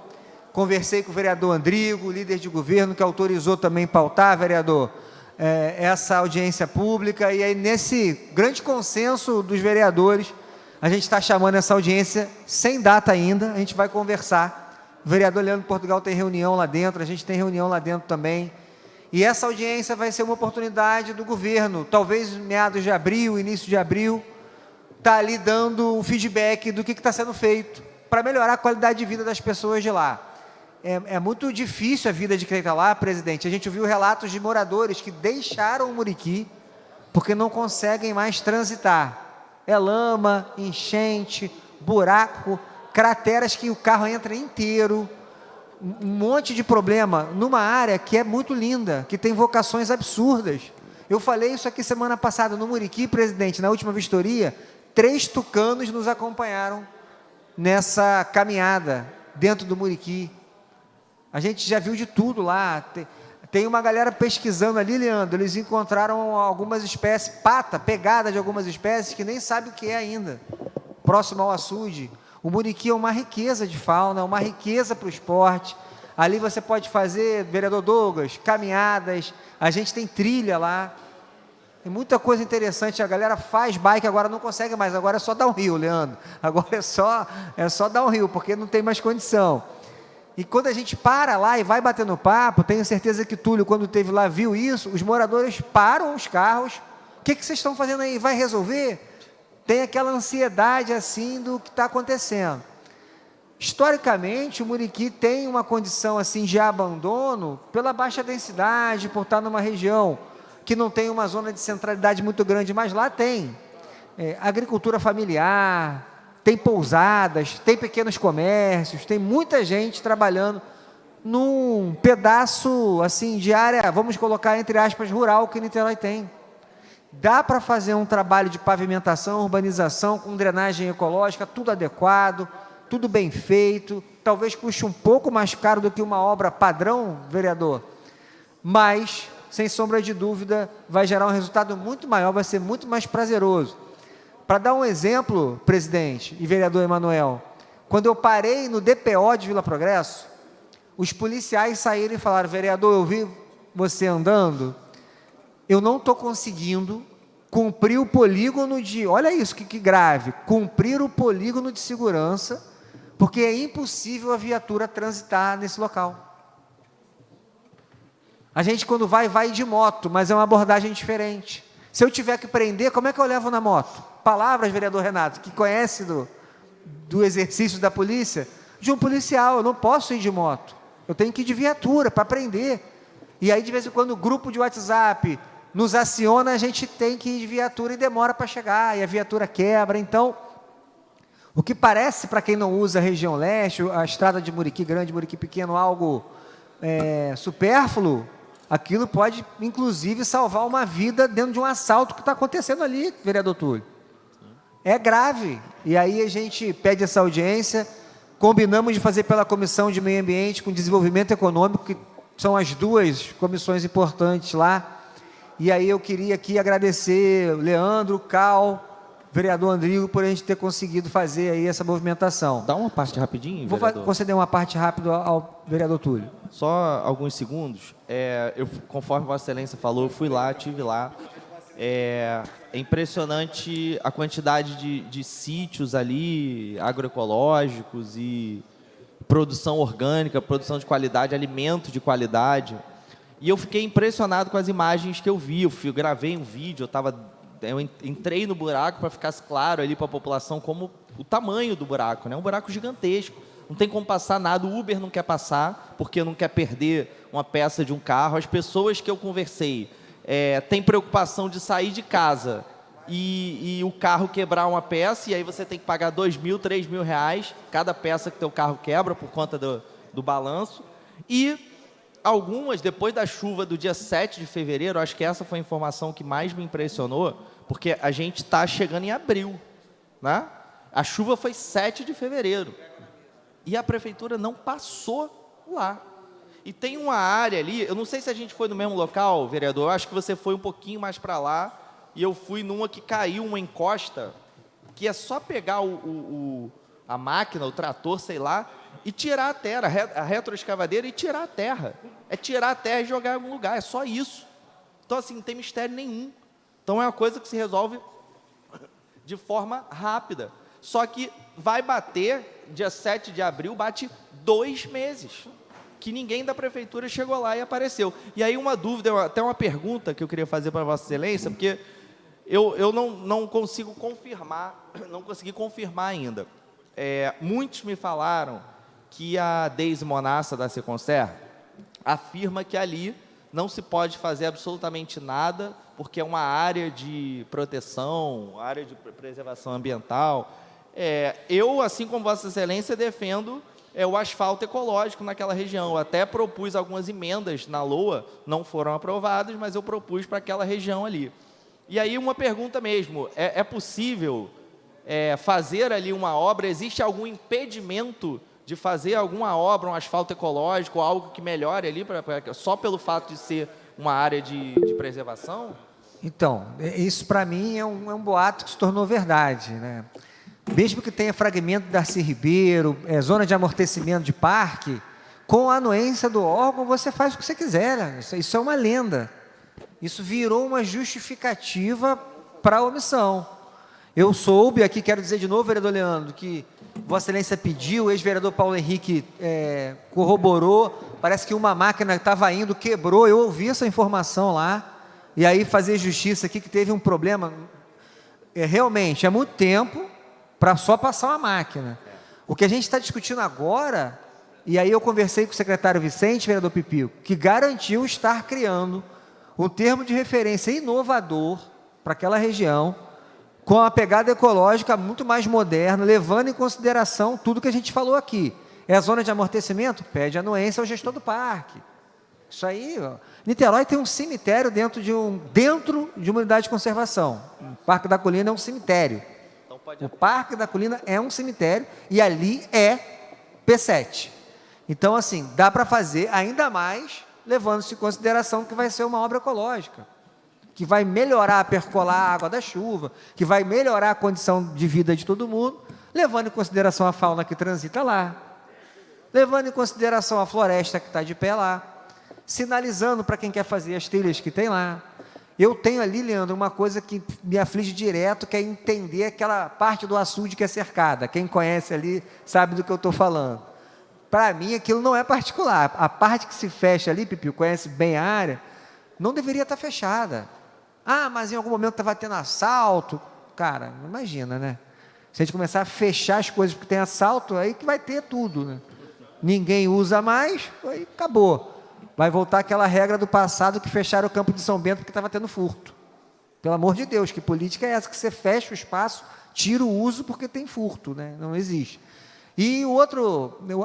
conversei com o vereador Andrigo, líder de governo, que autorizou também pautar, vereador, essa audiência pública, e aí nesse grande consenso dos vereadores, a gente está chamando essa audiência sem data ainda, a gente vai conversar. O vereador Leandro Portugal tem reunião lá dentro, a gente tem reunião lá dentro também, e essa audiência vai ser uma oportunidade do governo, talvez meados de abril, início de abril, está ali dando um feedback do que está sendo feito para melhorar a qualidade de vida das pessoas de lá. É muito difícil a vida de quem está lá, presidente. A gente ouviu relatos de moradores que deixaram o Muriqui porque não conseguem mais transitar. É lama, enchente, buraco, crateras que o carro entra inteiro, um monte de problema numa área que é muito linda, que tem vocações absurdas. Eu falei isso aqui semana passada no Muriqui, presidente, na última vistoria, 3 tucanos nos acompanharam nessa caminhada dentro do Muriqui. A gente já viu de tudo lá. Tem uma galera pesquisando ali, Leandro, eles encontraram algumas espécies, pegada de algumas espécies que nem sabe o que é ainda, próximo ao açude. O Muriqui é uma riqueza de fauna, uma riqueza para o esporte. Ali você pode fazer, vereador Douglas, caminhadas, a gente tem trilha lá. Tem muita coisa interessante, a galera faz bike, agora não consegue mais, agora é só downhill, Leandro. Agora é só downhill, porque não tem mais condição. E quando a gente para lá e vai batendo papo, tenho certeza que Túlio, quando esteve lá, viu isso, os moradores param os carros. O que vocês estão fazendo aí? Vai resolver? Tem aquela ansiedade assim do que está acontecendo. Historicamente, o Muriqui tem uma condição assim de abandono pela baixa densidade, por estar numa região que não tem uma zona de centralidade muito grande, mas lá tem agricultura familiar, tem pousadas, tem pequenos comércios, tem muita gente trabalhando num pedaço assim de área, vamos colocar entre aspas, rural que Niterói tem. Dá para fazer um trabalho de pavimentação, urbanização, com drenagem ecológica, tudo adequado, tudo bem feito, talvez custe um pouco mais caro do que uma obra padrão, vereador, mas, sem sombra de dúvida, vai gerar um resultado muito maior, vai ser muito mais prazeroso. Para dar um exemplo, presidente e vereador Emanuel, quando eu parei no DPO de Vila Progresso, os policiais saíram e falaram, vereador, eu vi você andando, eu não estou conseguindo cumprir o polígono de, olha isso, que grave, cumprir o polígono de segurança, porque é impossível a viatura transitar nesse local. A gente quando vai de moto, mas é uma abordagem diferente. Se eu tiver que prender, como é que eu levo na moto? Palavras, vereador Renato, que conhece do exercício da polícia, de um policial, eu não posso ir de moto, eu tenho que ir de viatura para prender. E aí, de vez em quando, o grupo de WhatsApp nos aciona, a gente tem que ir de viatura e demora para chegar, e a viatura quebra. Então, o que parece, para quem não usa a região leste, a estrada de Muriqui Grande, Muriqui Pequeno, algo supérfluo, aquilo pode, inclusive, salvar uma vida dentro de um assalto que está acontecendo ali, vereador Túlio. É grave. E aí a gente pede essa audiência, combinamos de fazer pela Comissão de Meio Ambiente com Desenvolvimento Econômico, que são as 2 comissões importantes lá. E aí eu queria aqui agradecer o Leandro, Cal, vereador Andrigo, por a gente ter conseguido fazer aí essa movimentação. Dá uma parte rapidinho, Vou vereador. conceder uma parte rápida ao vereador Túlio. Só alguns segundos. Conforme Vossa Excelência falou, eu fui lá, estive lá. É impressionante a quantidade de sítios ali, agroecológicos e produção orgânica, produção de qualidade, alimento de qualidade. E eu fiquei impressionado com as imagens que eu vi. Eu gravei um vídeo, eu entrei no buraco para ficar claro ali para a população como o tamanho do buraco, né? Um buraco gigantesco. Não tem como passar nada, o Uber não quer passar, porque não quer perder uma peça de um carro. As pessoas que eu conversei têm preocupação de sair de casa e o carro quebrar uma peça, e aí você tem que pagar R$2.000, R$3.000 cada peça que teu carro quebra por conta do balanço. E algumas, depois da chuva do dia 7 de fevereiro, acho que essa foi a informação que mais me impressionou, porque a gente está chegando em abril, né? A chuva foi 7 de fevereiro. E a prefeitura não passou lá. E tem uma área ali, eu não sei se a gente foi no mesmo local, vereador, eu acho que você foi um pouquinho mais para lá, e eu fui numa que caiu uma encosta, que é só pegar a máquina, o trator, sei lá, e tirar a terra, a retroescavadeira, e tirar a terra. É tirar a terra e jogar em algum lugar, é só isso. Então, assim, não tem mistério nenhum. Então, é uma coisa que se resolve de forma rápida. Só que vai bater, dia 7 de abril, bate 2 meses, que ninguém da prefeitura chegou lá e apareceu. E aí uma dúvida, até uma pergunta que eu queria fazer para Vossa Excelência, porque eu não consigo confirmar, não consegui confirmar ainda. Muitos me falaram que a Deise Monassa da Seconcer afirma que ali não se pode fazer absolutamente nada, porque é uma área de proteção, área de preservação ambiental. Eu, assim como Vossa Excelência, defendo o asfalto ecológico naquela região. Eu até propus algumas emendas na LOA, não foram aprovadas, mas eu propus para aquela região ali. E aí uma pergunta mesmo, é possível fazer ali uma obra, existe algum impedimento de fazer alguma obra, um asfalto ecológico, algo que melhore ali, só pelo fato de ser uma área de preservação? Então, isso para mim é um boato que se tornou verdade, né? Mesmo que tenha fragmento de Darcy Ribeiro, zona de amortecimento de parque, com a anuência do órgão você faz o que você quiser, né? Isso é uma lenda. Isso virou uma justificativa para a omissão. Eu soube, aqui quero dizer de novo, vereador Leandro, que Vossa Excelência pediu, o ex-vereador Paulo Henrique corroborou, parece que uma máquina estava indo, quebrou, eu ouvi essa informação lá, e aí fazer justiça aqui que teve um problema. Realmente, é muito tempo para só passar uma máquina. O que a gente está discutindo agora, e aí eu conversei com o secretário Vicente, vereador Pipio, que garantiu estar criando um termo de referência inovador para aquela região, com uma pegada ecológica muito mais moderna, levando em consideração tudo que a gente falou aqui. É a zona de amortecimento? Pede anuência ao gestor do parque. Isso aí, ó. Niterói tem um cemitério dentro de uma unidade de conservação. O Parque da Colina é um cemitério. O Parque da Colina é um cemitério e ali é P7. Então, assim, dá para fazer ainda mais, levando-se em consideração que vai ser uma obra ecológica, que vai melhorar, percolar a água da chuva, que vai melhorar a condição de vida de todo mundo, levando em consideração a fauna que transita lá, levando em consideração a floresta que está de pé lá, sinalizando para quem quer fazer as trilhas que tem lá. Eu tenho ali, Leandro, uma coisa que me aflige direto, que é entender aquela parte do açude que é cercada. Quem conhece ali sabe do que eu estou falando. Para mim, aquilo não é particular. A parte que se fecha ali, Pipio, conhece bem a área, não deveria estar fechada. Ah, mas em algum momento estava tendo assalto. Cara, imagina, né? Se a gente começar a fechar as coisas porque tem assalto, aí que vai ter tudo, né? Ninguém usa mais, aí acabou. Vai voltar aquela regra do passado que fecharam o campo de São Bento porque estava tendo furto. Pelo amor de Deus, que política é essa que você fecha o espaço, tira o uso porque tem furto, né? Não existe. E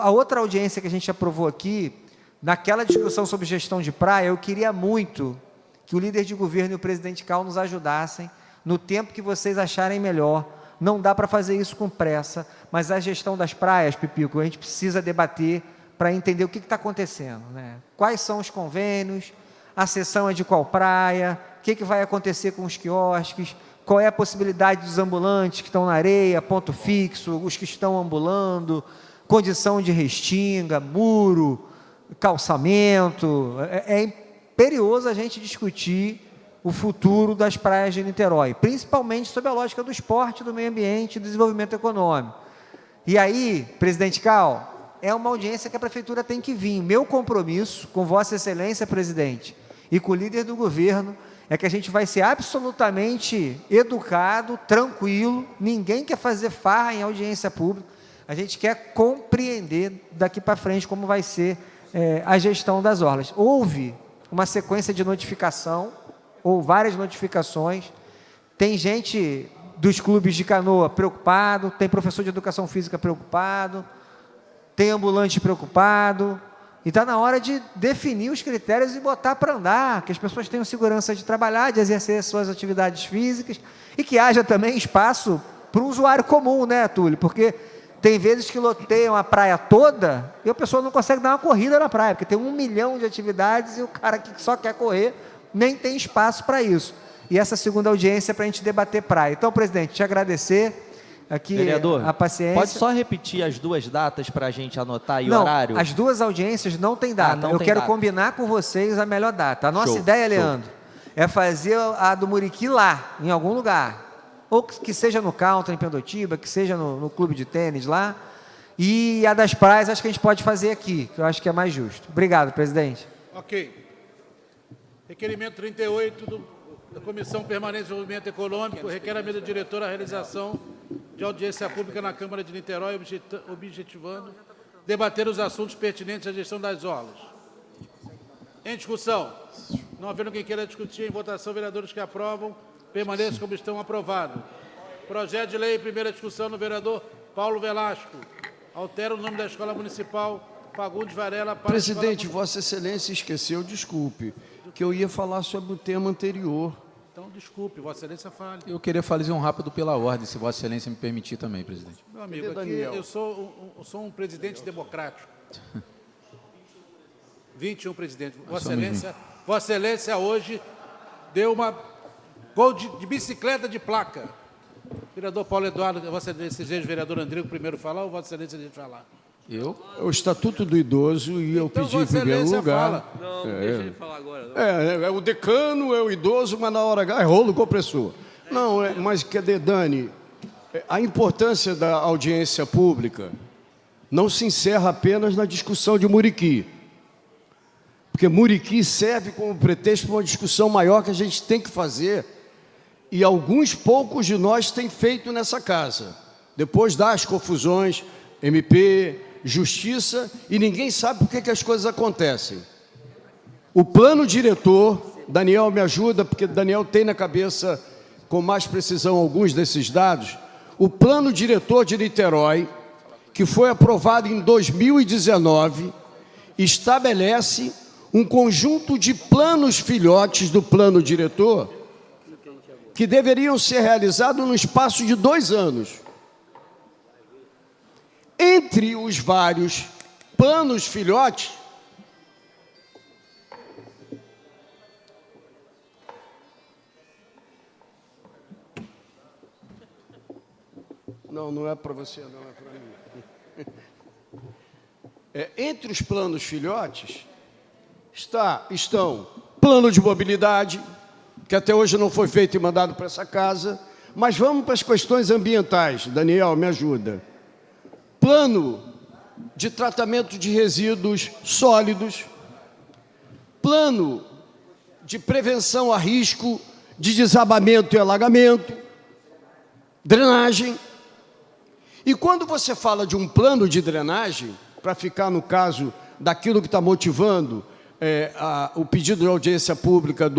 a outra audiência que a gente aprovou aqui, naquela discussão sobre gestão de praia, eu queria muito que o líder de governo e o presidente Cal nos ajudassem no tempo que vocês acharem melhor. Não dá para fazer isso com pressa, mas a gestão das praias, Pipico, a gente precisa debater para entender o que está acontecendo, né? Quais são os convênios, a cessão é de qual praia, o que vai acontecer com os quiosques, qual é a possibilidade dos ambulantes que estão na areia, ponto fixo, os que estão ambulando, condição de restinga, muro, calçamento. É imperioso a gente discutir o futuro das praias de Niterói, principalmente sob a lógica do esporte, do meio ambiente e do desenvolvimento econômico. E aí, presidente Cal, é uma audiência que a prefeitura tem que vir. Meu compromisso com Vossa Excelência, presidente, e com o líder do governo, é que a gente vai ser absolutamente educado, tranquilo, ninguém quer fazer farra em audiência pública, a gente quer compreender daqui para frente como vai ser a gestão das orlas. Houve uma sequência de notificação, ou várias notificações, tem gente dos clubes de canoa preocupado, tem professor de educação física preocupado, tem ambulante preocupado, e está na hora de definir os critérios e botar para andar, que as pessoas tenham segurança de trabalhar, de exercer as suas atividades físicas, e que haja também espaço para o usuário comum, né, Túlio? Porque tem vezes que loteiam a praia toda e a pessoa não consegue dar uma corrida na praia, porque tem 1 milhão de atividades e o cara que só quer correr nem tem espaço para isso. E essa segunda audiência é para a gente debater praia. Então, presidente, te agradecer aqui, vereador, a paciência. Pode só repetir as duas datas para a gente anotar e o não, horário? As duas audiências não tem data. Eu quero combinar com vocês a melhor data. A nossa ideia, Leandro, é fazer a do Muriqui lá, em algum lugar. Ou que seja no Country, em Pendotiba, que seja no clube de tênis lá. E a das praias, acho que a gente pode fazer aqui, que eu acho que é mais justo. Obrigado, presidente. Ok. Requerimento 38 do da Comissão Permanente de Desenvolvimento Econômico requer à mesa diretora a realização de audiência pública na Câmara de Niterói, objetivando debater os assuntos pertinentes à gestão das orlas. Em discussão. Não havendo quem queira discutir, em votação, vereadores que aprovam, permaneçam como estão aprovados. Projeto de lei, primeira discussão, no vereador Paulo Velasco. Altera o nome da Escola Municipal Fagundes Varela para... Presidente, Vossa Excelência esqueceu, desculpe, que eu ia falar sobre o tema anterior. Então, desculpe, Vossa Excelência fale. Eu queria fazer um rápido pela ordem, se Vossa Excelência me permitir também, presidente. Meu amigo, aqui eu sou um presidente democrático. 21 presidente. Vossa Excelência hoje deu uma gol de bicicleta de placa. Vereador Paulo Eduardo, Vossa Excelência deseja o vereador Andrigo primeiro falar ou Vossa Excelência deseja falar? Eu? O Estatuto do Idoso e eu Então, pedi em Vossa primeiro Excelência lugar. fala. Não, deixa ele falar agora. Não. É o decano, é o idoso, mas na hora H é rolo compressor. Não, mas cadê, Dani? A importância da audiência pública não se encerra apenas na discussão de Muriqui. Porque Muriqui serve como pretexto para uma discussão maior que a gente tem que fazer e alguns poucos de nós têm feito nessa casa. Depois das confusões, MP, Justiça, e ninguém sabe por que as coisas acontecem. O plano diretor, Daniel me ajuda, porque Daniel tem na cabeça com mais precisão alguns desses dados, o plano diretor de Niterói, que foi aprovado em 2019, estabelece um conjunto de planos filhotes do plano diretor que deveriam ser realizados no espaço de 2 anos. Entre os vários planos filhotes, não é para você, não é para mim. Entre os planos filhotes estão plano de mobilidade, que até hoje não foi feito e mandado para essa casa, mas vamos para as questões ambientais. Daniel, me ajuda. Plano de tratamento de resíduos sólidos, plano de prevenção a risco de desabamento e alagamento, drenagem. E quando você fala de um plano de drenagem, para ficar no caso daquilo que está motivando o pedido de audiência pública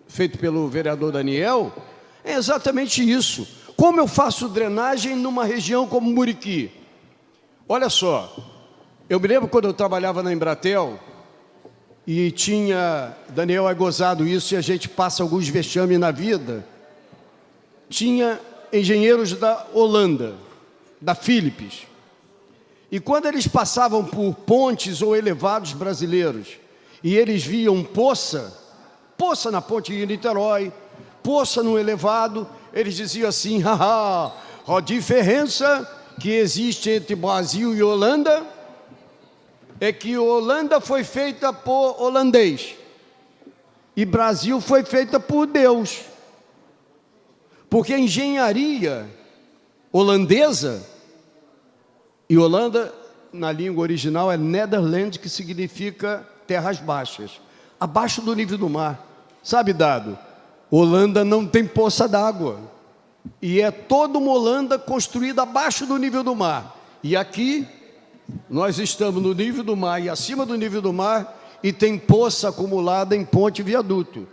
feito pelo vereador Daniel, é exatamente isso. Como eu faço drenagem numa região como Muriqui? Olha só, eu me lembro quando eu trabalhava na Embratel e Daniel é gozado isso e a gente passa alguns vexames na vida, tinha engenheiros da Holanda, da Philips, e quando eles passavam por pontes ou elevados brasileiros e eles viam poça na ponte de Niterói, poça no elevado, eles diziam assim, haha, a diferença que existe entre Brasil e Holanda é que Holanda foi feita por holandês e Brasil foi feita por Deus. Porque a engenharia holandesa, e Holanda, na língua original, é Nederland, que significa terras baixas, abaixo do nível do mar. Sabe, Dado? Holanda não tem poça d'água. E é toda uma Holanda construída abaixo do nível do mar. E aqui, nós estamos no nível do mar e acima do nível do mar, e tem poça acumulada em ponte e viaduto.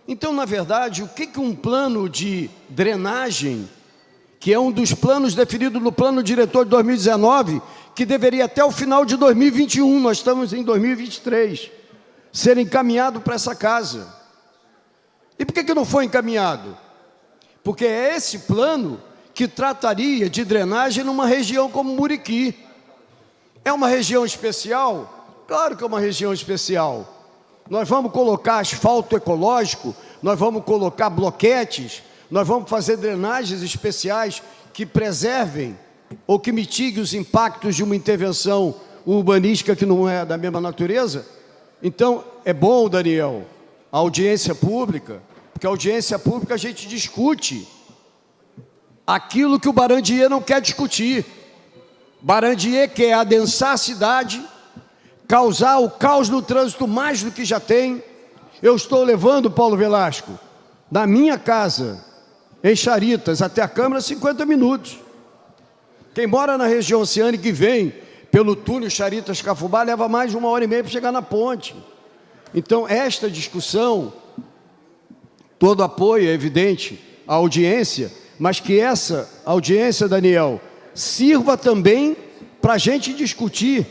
Então, na verdade, o que um plano de drenagem, que é um dos planos definidos no plano diretor de 2019, que deveria até o final de 2021, nós estamos em 2023, ser encaminhado para essa casa. E por que não foi encaminhado? Porque é esse plano que trataria de drenagem numa região como Muriqui. É uma região especial? Claro que é uma região especial. Nós vamos colocar asfalto ecológico, nós vamos colocar bloquetes, nós vamos fazer drenagens especiais que preservem ou que mitiguem os impactos de uma intervenção urbanística que não é da mesma natureza. Então, é bom, Daniel, a audiência pública, porque a audiência pública a gente discute aquilo que o Barandier não quer discutir. Barandier quer adensar a cidade, causar o caos no trânsito mais do que já tem. Eu estou levando, Paulo Velasco, Da minha casa, em Charitas, até a Câmara, 50 minutos. Quem mora na região oceânica e vem pelo túnel Charitas-Cafubá leva mais de 1h30 para chegar na ponte. Então, esta discussão, todo apoio, é evidente, à audiência, mas que essa audiência, Daniel, sirva também para a gente discutir,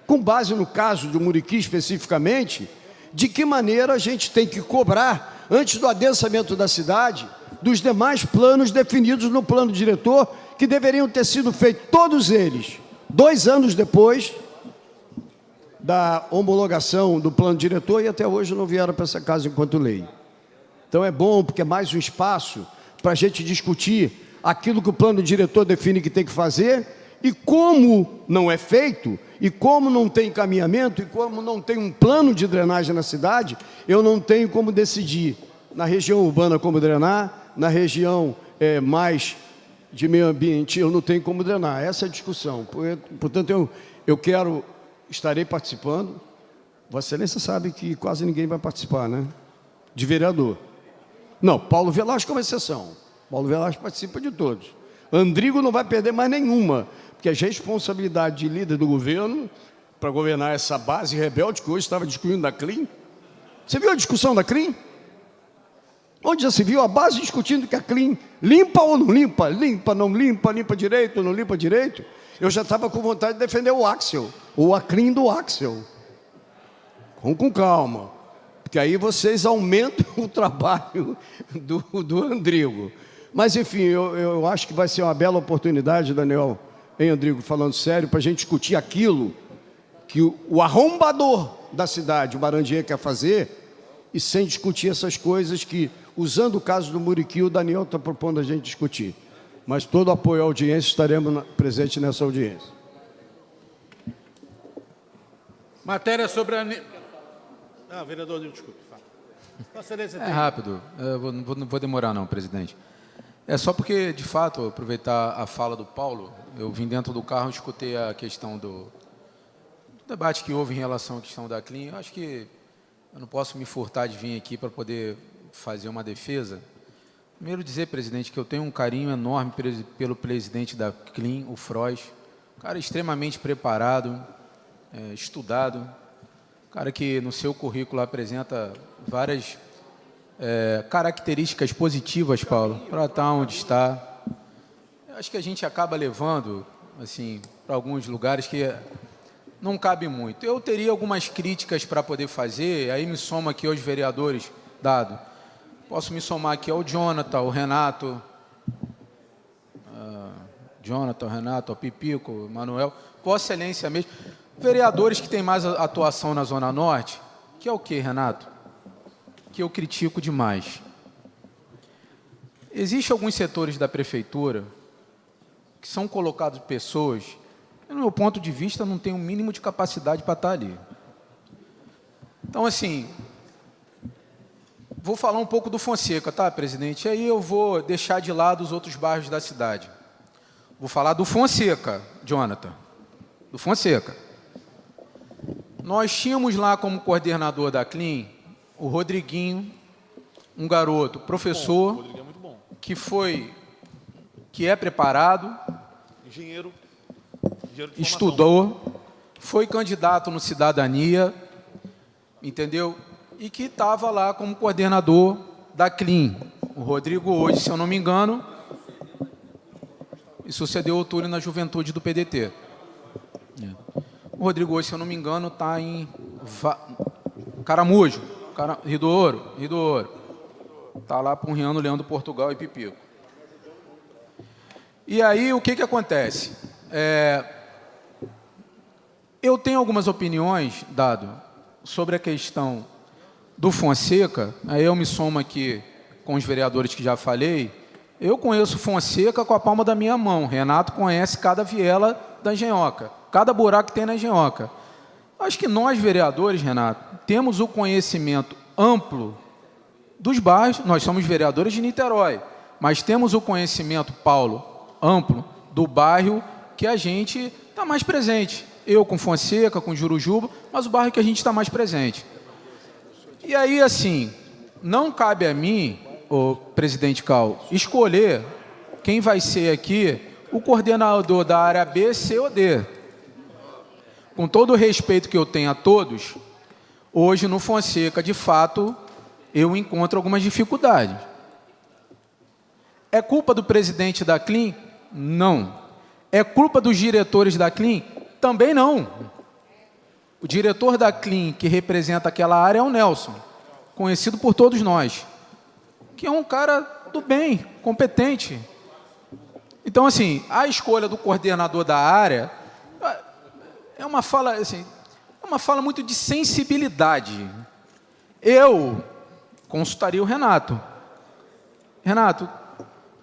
com base no caso do Muriqui especificamente, de que maneira a gente tem que cobrar, antes do adensamento da cidade, dos demais planos definidos no plano diretor, que deveriam ter sido feitos, todos eles, 2 anos depois da homologação do plano diretor, e até hoje não vieram para essa casa enquanto lei. Então é bom, porque é mais um espaço para a gente discutir aquilo que o plano diretor define que tem que fazer, e como não é feito, e como não tem encaminhamento, e como não tem um plano de drenagem na cidade, eu não tenho como decidir na região urbana como drenar, na região mais de meio ambiente, eu não tenho como drenar. Essa é a discussão. Portanto, estarei participando. Vossa Excelência sabe que quase ninguém vai participar, né? De vereador. Não, Paulo Velasco é uma exceção. Paulo Velasco participa de todos. Andrigo não vai perder mais nenhuma, porque a responsabilidade de líder do governo para governar essa base rebelde que hoje estava discutindo da CLIM. Você viu a discussão da CLIM? Onde já se viu a base discutindo que a CLIM limpa ou não limpa? Limpa, não limpa, limpa direito, não limpa direito? Eu já estava com vontade de defender o Axel, ou a CLIM do Axel. Com calma, porque aí vocês aumentam o trabalho do Andrigo. Mas, enfim, eu acho que vai ser uma bela oportunidade, Daniel, hein, Andrigo, falando sério, para a gente discutir aquilo que o arrombador da cidade, o Barandier, quer fazer, e sem discutir essas coisas que, usando o caso do Muriqui, o Daniel está propondo a gente discutir. Mas todo apoio à audiência, estaremos presentes nessa audiência. Matéria sobre a... vereador, desculpe. Vossa Excelência tem... É rápido, eu não vou demorar não, presidente. É só porque, de fato, aproveitar a fala do Paulo, eu vim dentro do carro e escutei a questão do debate que houve em relação à questão da CLIM. Eu acho que eu não posso me furtar de vir aqui para poder fazer uma defesa. Primeiro dizer, presidente, que eu tenho um carinho enorme pelo presidente da CLIM, o Frois, um cara extremamente preparado, estudado, cara que no seu currículo apresenta várias características positivas, Paulo, para estar onde está. Eu acho que a gente acaba levando assim, para alguns lugares que não cabe muito. Eu teria algumas críticas para poder fazer, aí me soma aqui aos vereadores, Dado. Posso me somar aqui ao Jonathan, ao Renato, ao Pipico, Manuel, Vossa Excelência mesmo. Vereadores que têm mais atuação na Zona Norte, que é o quê, Renato? Que eu critico demais. Existem alguns setores da prefeitura que são colocados pessoas que, no meu ponto de vista, não têm o mínimo de capacidade para estar ali. Então, assim, vou falar um pouco do Fonseca, tá, presidente? Aí eu vou deixar de lado os outros bairros da cidade. Vou falar do Fonseca, Jonathan. Do Fonseca. Nós tínhamos lá como coordenador da CLIM o Rodriguinho, um garoto, professor, que é preparado, engenheiro estudou, foi candidato no Cidadania, entendeu? E que estava lá como coordenador da CLIM. O Rodrigo hoje, se eu não me engano, e sucedeu o Túlio na juventude do PDT. O Rodrigo hoje, se eu não me engano, está em Caramujo, Rio do Ouro. Está lá punhando Leandro Portugal e Pipico. E aí, o que acontece? Eu tenho algumas opiniões, Dado, sobre a questão do Fonseca. Aí eu me somo aqui com os vereadores que já falei. Eu conheço Fonseca com a palma da minha mão. Renato conhece cada viela da Engenhoca, cada buraco que tem na Engenhoca. Acho que nós, vereadores, Renato, temos o conhecimento amplo dos bairros. Nós somos vereadores de Niterói, mas temos o conhecimento, Paulo, amplo do bairro que a gente está mais presente. Eu com Fonseca, com Jurujuba, mas o bairro que a gente está mais presente. E aí, assim, não cabe a mim o presidente Cal, escolher quem vai ser aqui o coordenador da área B, C ou D. Com todo o respeito que eu tenho a todos, hoje no Fonseca, de fato, eu encontro algumas dificuldades. É culpa do presidente da CLIM? Não. É culpa dos diretores da CLIM? Também não. O diretor da CLIM, que representa aquela área, é o Nelson, conhecido por todos nós, que é um cara do bem, competente. Então, assim, a escolha do coordenador da área é uma fala, assim, é uma fala muito de sensibilidade. Eu consultaria o Renato. Renato,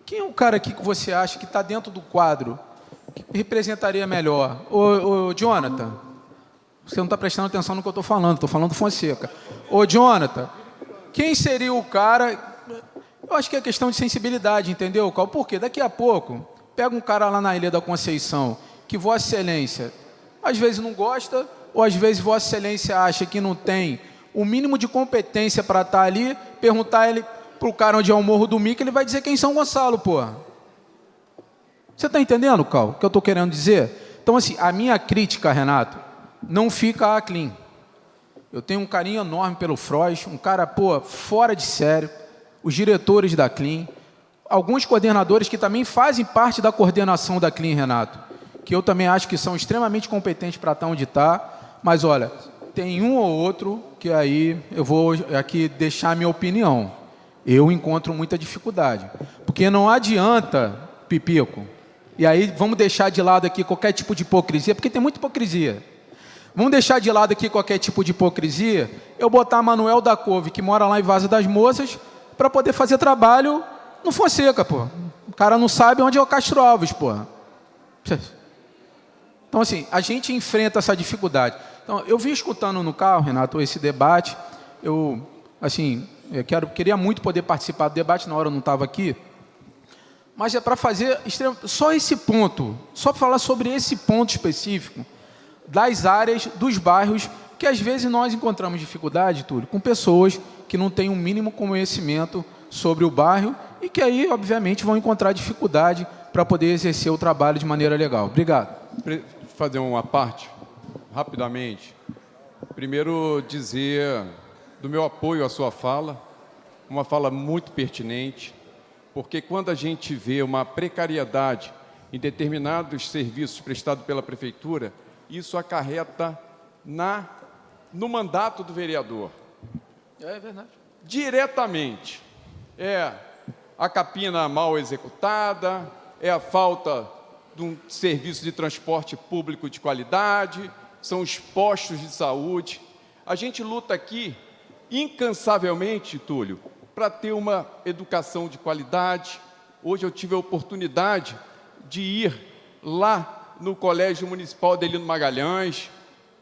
quem é o cara aqui que você acha que está dentro do quadro que representaria melhor? Ô, Jonathan, você não está prestando atenção no que eu estou falando do Fonseca. Ô, Jonathan, quem seria o cara? Eu acho que é questão de sensibilidade, entendeu, Cal? Porque daqui a pouco, pega um cara lá na Ilha da Conceição, que Vossa Excelência, às vezes não gosta, ou às vezes Vossa Excelência acha que não tem o mínimo de competência para estar ali, perguntar ele para o cara onde é o Morro do Mico, ele vai dizer que é em São Gonçalo, porra. Você está entendendo, Cal, o que eu estou querendo dizer? Então, assim, a minha crítica, Renato, não fica à CLIM. Eu tenho um carinho enorme pelo Frois, um cara, pô, fora de sério, os diretores da CLIM, alguns coordenadores que também fazem parte da coordenação da CLIM, Renato, que eu também acho que são extremamente competentes para estar onde está, mas, olha, tem um ou outro que aí eu vou aqui deixar a minha opinião. Eu encontro muita dificuldade, porque não adianta, Pipico, e aí vamos deixar de lado aqui qualquer tipo de hipocrisia, porque tem muita hipocrisia. Vamos deixar de lado aqui qualquer tipo de hipocrisia, eu botar Manuel da Couve, que mora lá em Vaza das Moças, para poder fazer trabalho no Fonseca, pô. O cara não sabe onde é o Castro Alves, pô. Então, assim, a gente enfrenta essa dificuldade. Então, eu vim escutando no carro, Renato, esse debate, eu, assim, queria muito poder participar do debate, na hora eu não estava aqui, mas é para fazer só esse ponto, só para falar sobre esse ponto específico das áreas, dos bairros, que às vezes nós encontramos dificuldade, Túlio, com pessoas que não têm um mínimo conhecimento sobre o bairro e que aí, obviamente, vão encontrar dificuldade para poder exercer o trabalho de maneira legal. Obrigado. Fazer uma parte, rapidamente. Primeiro, dizer do meu apoio à sua fala, uma fala muito pertinente, porque quando a gente vê uma precariedade em determinados serviços prestados pela Prefeitura, isso acarreta no mandato do vereador. É verdade. Diretamente. É a capina mal executada, é a falta de um serviço de transporte público de qualidade, são os postos de saúde. A gente luta aqui incansavelmente, Túlio, para ter uma educação de qualidade. Hoje eu tive a oportunidade de ir lá no Colégio Municipal Adelino Magalhães.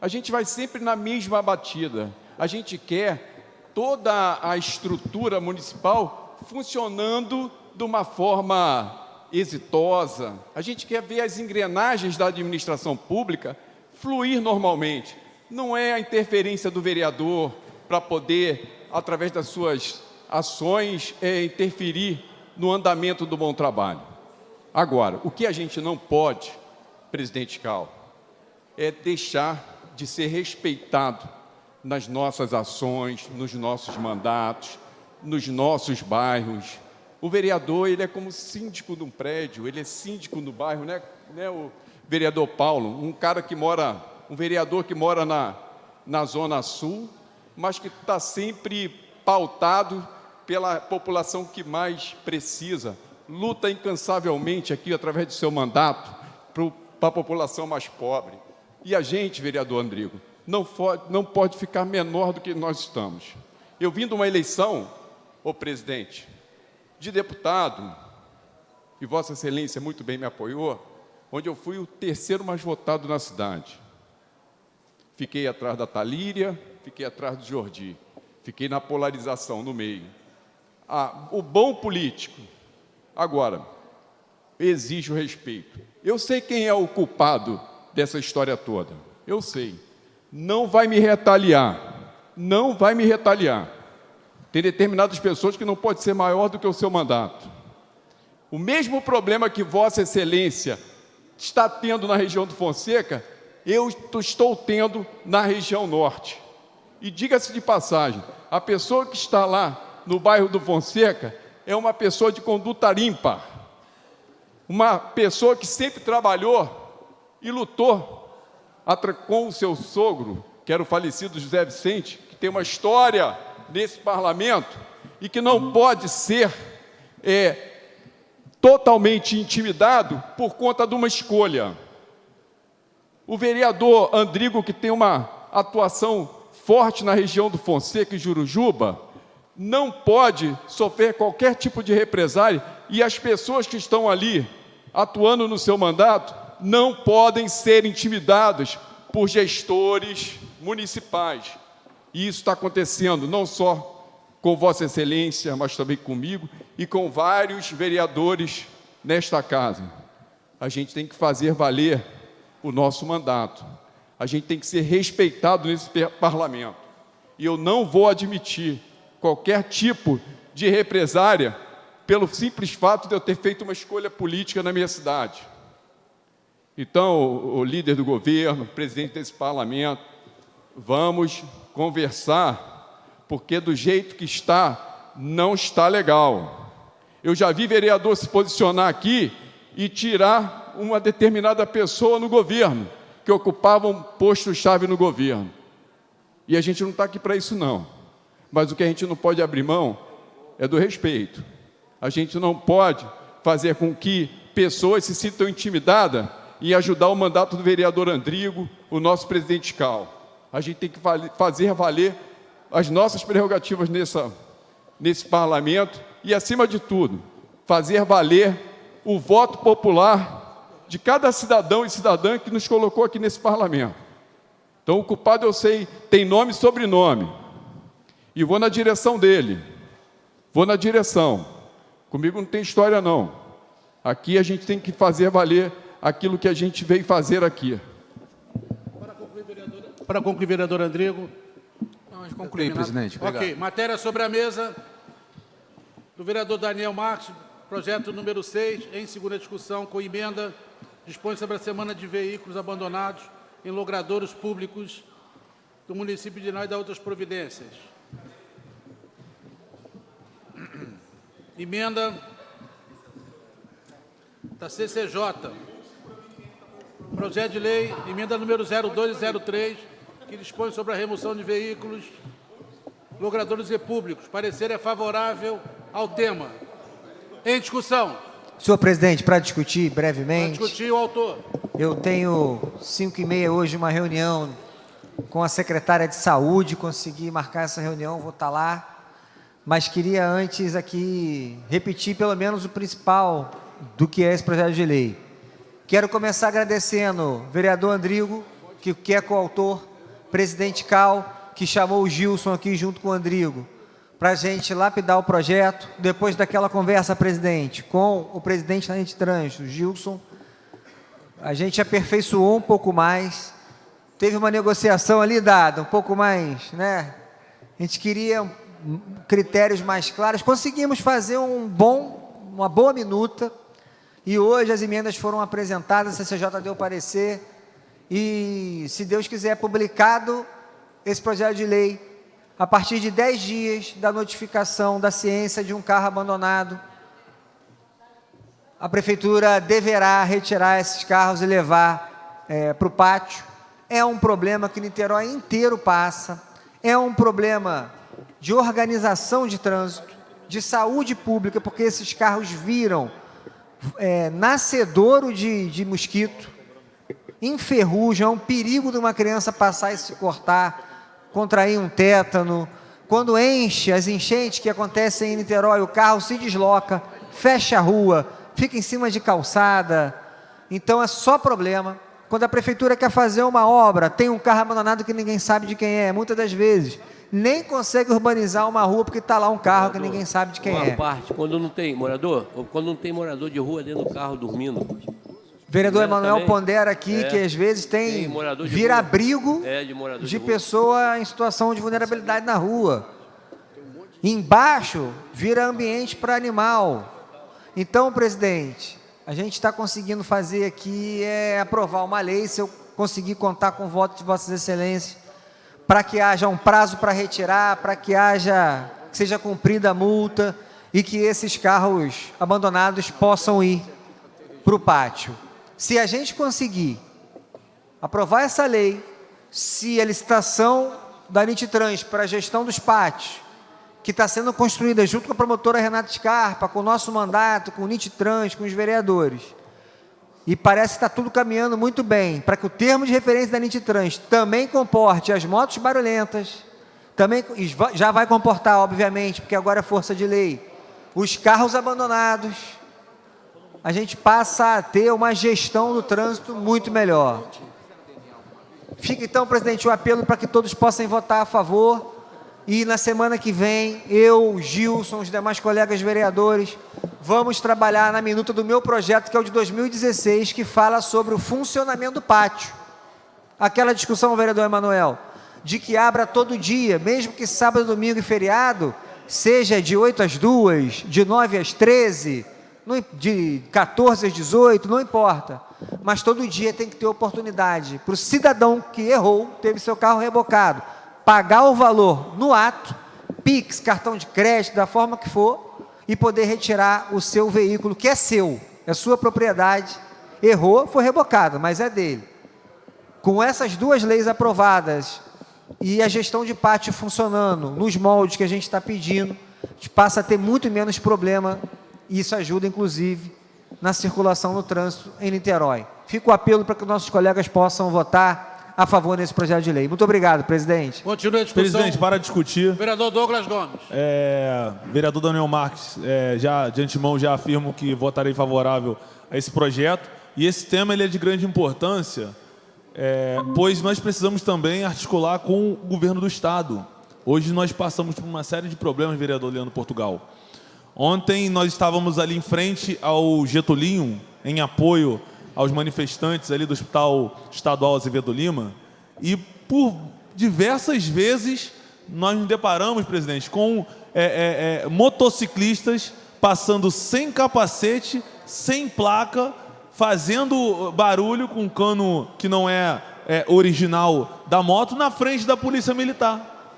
A gente vai sempre na mesma batida. A gente quer toda a estrutura municipal funcionando de uma forma exitosa. A gente quer ver as engrenagens da administração pública fluir normalmente. Não é a interferência do vereador para poder, através das suas ações, interferir no andamento do bom trabalho. Agora, o que a gente não pode, presidente Cal, é deixar de ser respeitado nas nossas ações, nos nossos mandatos, nos nossos bairros. O vereador, ele é como síndico de um prédio, ele é síndico do bairro, né, o vereador Paulo, um vereador que mora na Zona Sul, mas que está sempre pautado pela população que mais precisa, luta incansavelmente aqui, através do seu mandato, para a população mais pobre. E a gente, vereador Andrigo, não pode ficar menor do que nós estamos. Eu vim de uma eleição, ô presidente, de deputado, e Vossa Excelência muito bem me apoiou, onde eu fui o terceiro mais votado na cidade. Fiquei atrás da Talíria, fiquei atrás do Jordi, fiquei na polarização, no meio. O bom político, agora, exige o respeito. Eu sei quem é o culpado dessa história toda, eu sei. Não vai me retaliar, não vai me retaliar. Tem determinadas pessoas que não pode ser maior do que o seu mandato. O mesmo problema que Vossa Excelência está tendo na região do Fonseca, eu estou tendo na região norte. E diga-se de passagem, a pessoa que está lá no bairro do Fonseca é uma pessoa de conduta ímpar. Uma pessoa que sempre trabalhou e lutou com o seu sogro, que era o falecido José Vicente, que tem uma história nesse parlamento e que não pode ser totalmente intimidado por conta de uma escolha. O vereador Andrigo, que tem uma atuação forte na região do Fonseca e Jurujuba, não pode sofrer qualquer tipo de represália e as pessoas que estão ali atuando no seu mandato não podem ser intimidadas por gestores municipais. E isso está acontecendo não só com Vossa Excelência, mas também comigo e com vários vereadores nesta casa. A gente tem que fazer valer o nosso mandato. A gente tem que ser respeitado nesse parlamento. E eu não vou admitir qualquer tipo de represária pelo simples fato de eu ter feito uma escolha política na minha cidade. Então, o líder do governo, o presidente desse parlamento, vamos conversar, porque do jeito que está, não está legal. Eu já vi vereador se posicionar aqui e tirar uma determinada pessoa no governo, que ocupava um posto-chave no governo. E a gente não está aqui para isso, não. Mas o que a gente não pode abrir mão é do respeito. A gente não pode fazer com que pessoas se sintam intimidadas em ajudar o mandato do vereador Andrigo, o nosso presidente Cal. A gente tem que fazer valer as nossas prerrogativas nesse parlamento e, acima de tudo, fazer valer o voto popular de cada cidadão e cidadã que nos colocou aqui nesse parlamento. Então, o culpado, eu sei, tem nome e sobrenome. E vou na direção dele. Vou na direção. Comigo não tem história, não. Aqui a gente tem que fazer valer aquilo que a gente veio fazer aqui. Para concluir, vereador Andrigo. Vamos concluir, presidente. Obrigado. Ok, matéria sobre a mesa do vereador Daniel Marques, projeto número 6, em segunda discussão, com emenda, dispõe sobre a semana de veículos abandonados em logradouros públicos do município de Inal e da outras providências. Emenda da CCJ. Projeto de lei, emenda número 0203, que dispõe sobre a remoção de veículos, logradouros e públicos. Parecer é favorável ao tema. Em discussão. Senhor presidente, para discutir brevemente. Para discutir o autor. Eu tenho 5h30 hoje uma reunião com a secretária de saúde, consegui marcar essa reunião, vou estar lá. Mas queria antes aqui repetir pelo menos o principal do que é esse projeto de lei. Quero começar agradecendo o vereador Andrigo, que é coautor, presidente Cal, que chamou o Gilson aqui junto com o Andrigo, para a gente lapidar o projeto. Depois daquela conversa, presidente, com o presidente da Ente Trânsito, Gilson, a gente aperfeiçoou um pouco mais. Teve uma negociação ali dada, um pouco mais, né? A gente queria critérios mais claros. Conseguimos fazer uma boa minuta. E hoje as emendas foram apresentadas, a CCJ deu parecer, e, se Deus quiser, publicado esse projeto de lei, a partir de 10 dias da notificação da ciência de um carro abandonado, a Prefeitura deverá retirar esses carros e levar para o pátio. É um problema que Niterói inteiro passa, é um problema de organização de trânsito, de saúde pública, porque esses carros viram nascedouro de mosquito, enferrujam, é um perigo de uma criança passar e se cortar, contrair um tétano. Quando enche, as enchentes que acontecem em Niterói, o carro se desloca, fecha a rua, fica em cima de calçada. Então é só problema. Quando a prefeitura quer fazer uma obra, tem um carro abandonado que ninguém sabe de quem é, muitas das vezes. Nem consegue urbanizar uma rua porque está lá um carro que ninguém sabe de quem é. Parte, quando não tem morador de rua dentro do carro dormindo. Vereador Emanuel pondera aqui que às vezes vira abrigo de pessoa em situação de vulnerabilidade na rua. Embaixo vira ambiente para animal. Então, presidente, a gente está conseguindo fazer aqui aprovar uma lei, se eu conseguir contar com o voto de Vossas Excelências, para que haja um prazo para retirar, para que seja cumprida a multa e que esses carros abandonados possam ir para o pátio. Se a gente conseguir aprovar essa lei, se a licitação da Nititrans para a gestão dos pátios, que está sendo construída junto com a promotora Renata Scarpa, com o nosso mandato, com o Nititrans, com os vereadores, e parece que está tudo caminhando muito bem, para que o termo de referência da Nititrans também comporte as motos barulhentas, também já vai comportar, obviamente, porque agora é força de lei, os carros abandonados, a gente passa a ter uma gestão do trânsito muito melhor. Fica então, presidente, o apelo para que todos possam votar a favor. E na semana que vem, eu, Gilson, os demais colegas vereadores, vamos trabalhar na minuta do meu projeto, que é o de 2016, que fala sobre o funcionamento do pátio. Aquela discussão, vereador Emanuel, de que abra todo dia, mesmo que sábado, domingo e feriado, seja de 8 às 2, de 9 às 13, de 14 às 18, não importa. Mas todo dia tem que ter oportunidade para o cidadão que errou, teve seu carro rebocado, pagar o valor no ato, Pix, cartão de crédito, da forma que for, e poder retirar o seu veículo, que é seu, é sua propriedade, errou, foi rebocado, mas é dele. Com essas duas leis aprovadas e a gestão de pátio funcionando nos moldes que a gente está pedindo, a gente passa a ter muito menos problema, e isso ajuda, inclusive, na circulação no trânsito em Niterói. Fica o apelo para que nossos colegas possam votar a favor nesse projeto de lei. Muito obrigado, presidente. Continua a discussão. Presidente, para discutir. Vereador Douglas Gomes. Vereador Daniel Marques, já de antemão já afirmo que votarei favorável a esse projeto. E esse tema ele é de grande importância, pois nós precisamos também articular com o governo do Estado. Hoje nós passamos por uma série de problemas, vereador Leandro Portugal. Ontem nós estávamos ali em frente ao Getulinho, em apoio aos manifestantes ali do Hospital Estadual Azevedo Lima, e por diversas vezes nós nos deparamos, presidente, com motociclistas passando sem capacete, sem placa, fazendo barulho com um cano que não é original da moto na frente da Polícia Militar.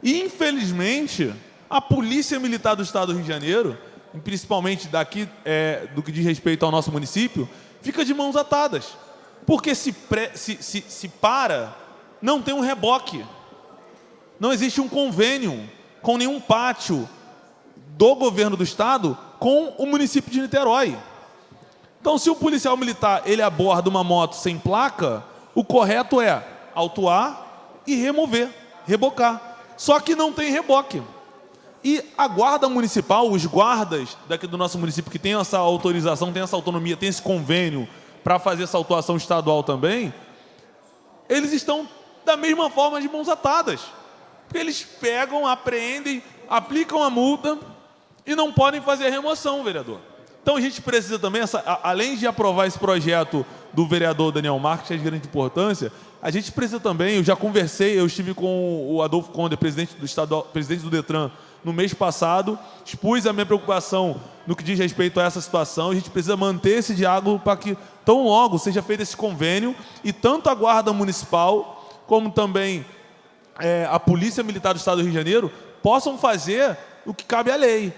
E, infelizmente, a Polícia Militar do Estado do Rio de Janeiro, principalmente daqui do que diz respeito ao nosso município, fica de mãos atadas. Porque se para, não tem um reboque. Não existe um convênio com nenhum pátio do governo do Estado com o município de Niterói. Então, se o policial militar ele aborda uma moto sem placa, o correto é autuar e remover, rebocar. Só que não tem reboque. E a guarda municipal, os guardas daqui do nosso município que tem essa autorização, tem essa autonomia, tem esse convênio para fazer essa autuação estadual também, eles estão da mesma forma de mãos atadas. Porque eles pegam, apreendem, aplicam a multa e não podem fazer a remoção, vereador. Então a gente precisa também, além de aprovar esse projeto do vereador Daniel Marques, que é de grande importância, a gente precisa também, eu já conversei, eu estive com o Adolfo Conde, presidente do Detran, no mês passado, expus a minha preocupação no que diz respeito a essa situação. A gente precisa manter esse diálogo para que, tão logo, seja feito esse convênio e tanto a Guarda Municipal, como também a Polícia Militar do Estado do Rio de Janeiro, possam fazer o que cabe à lei.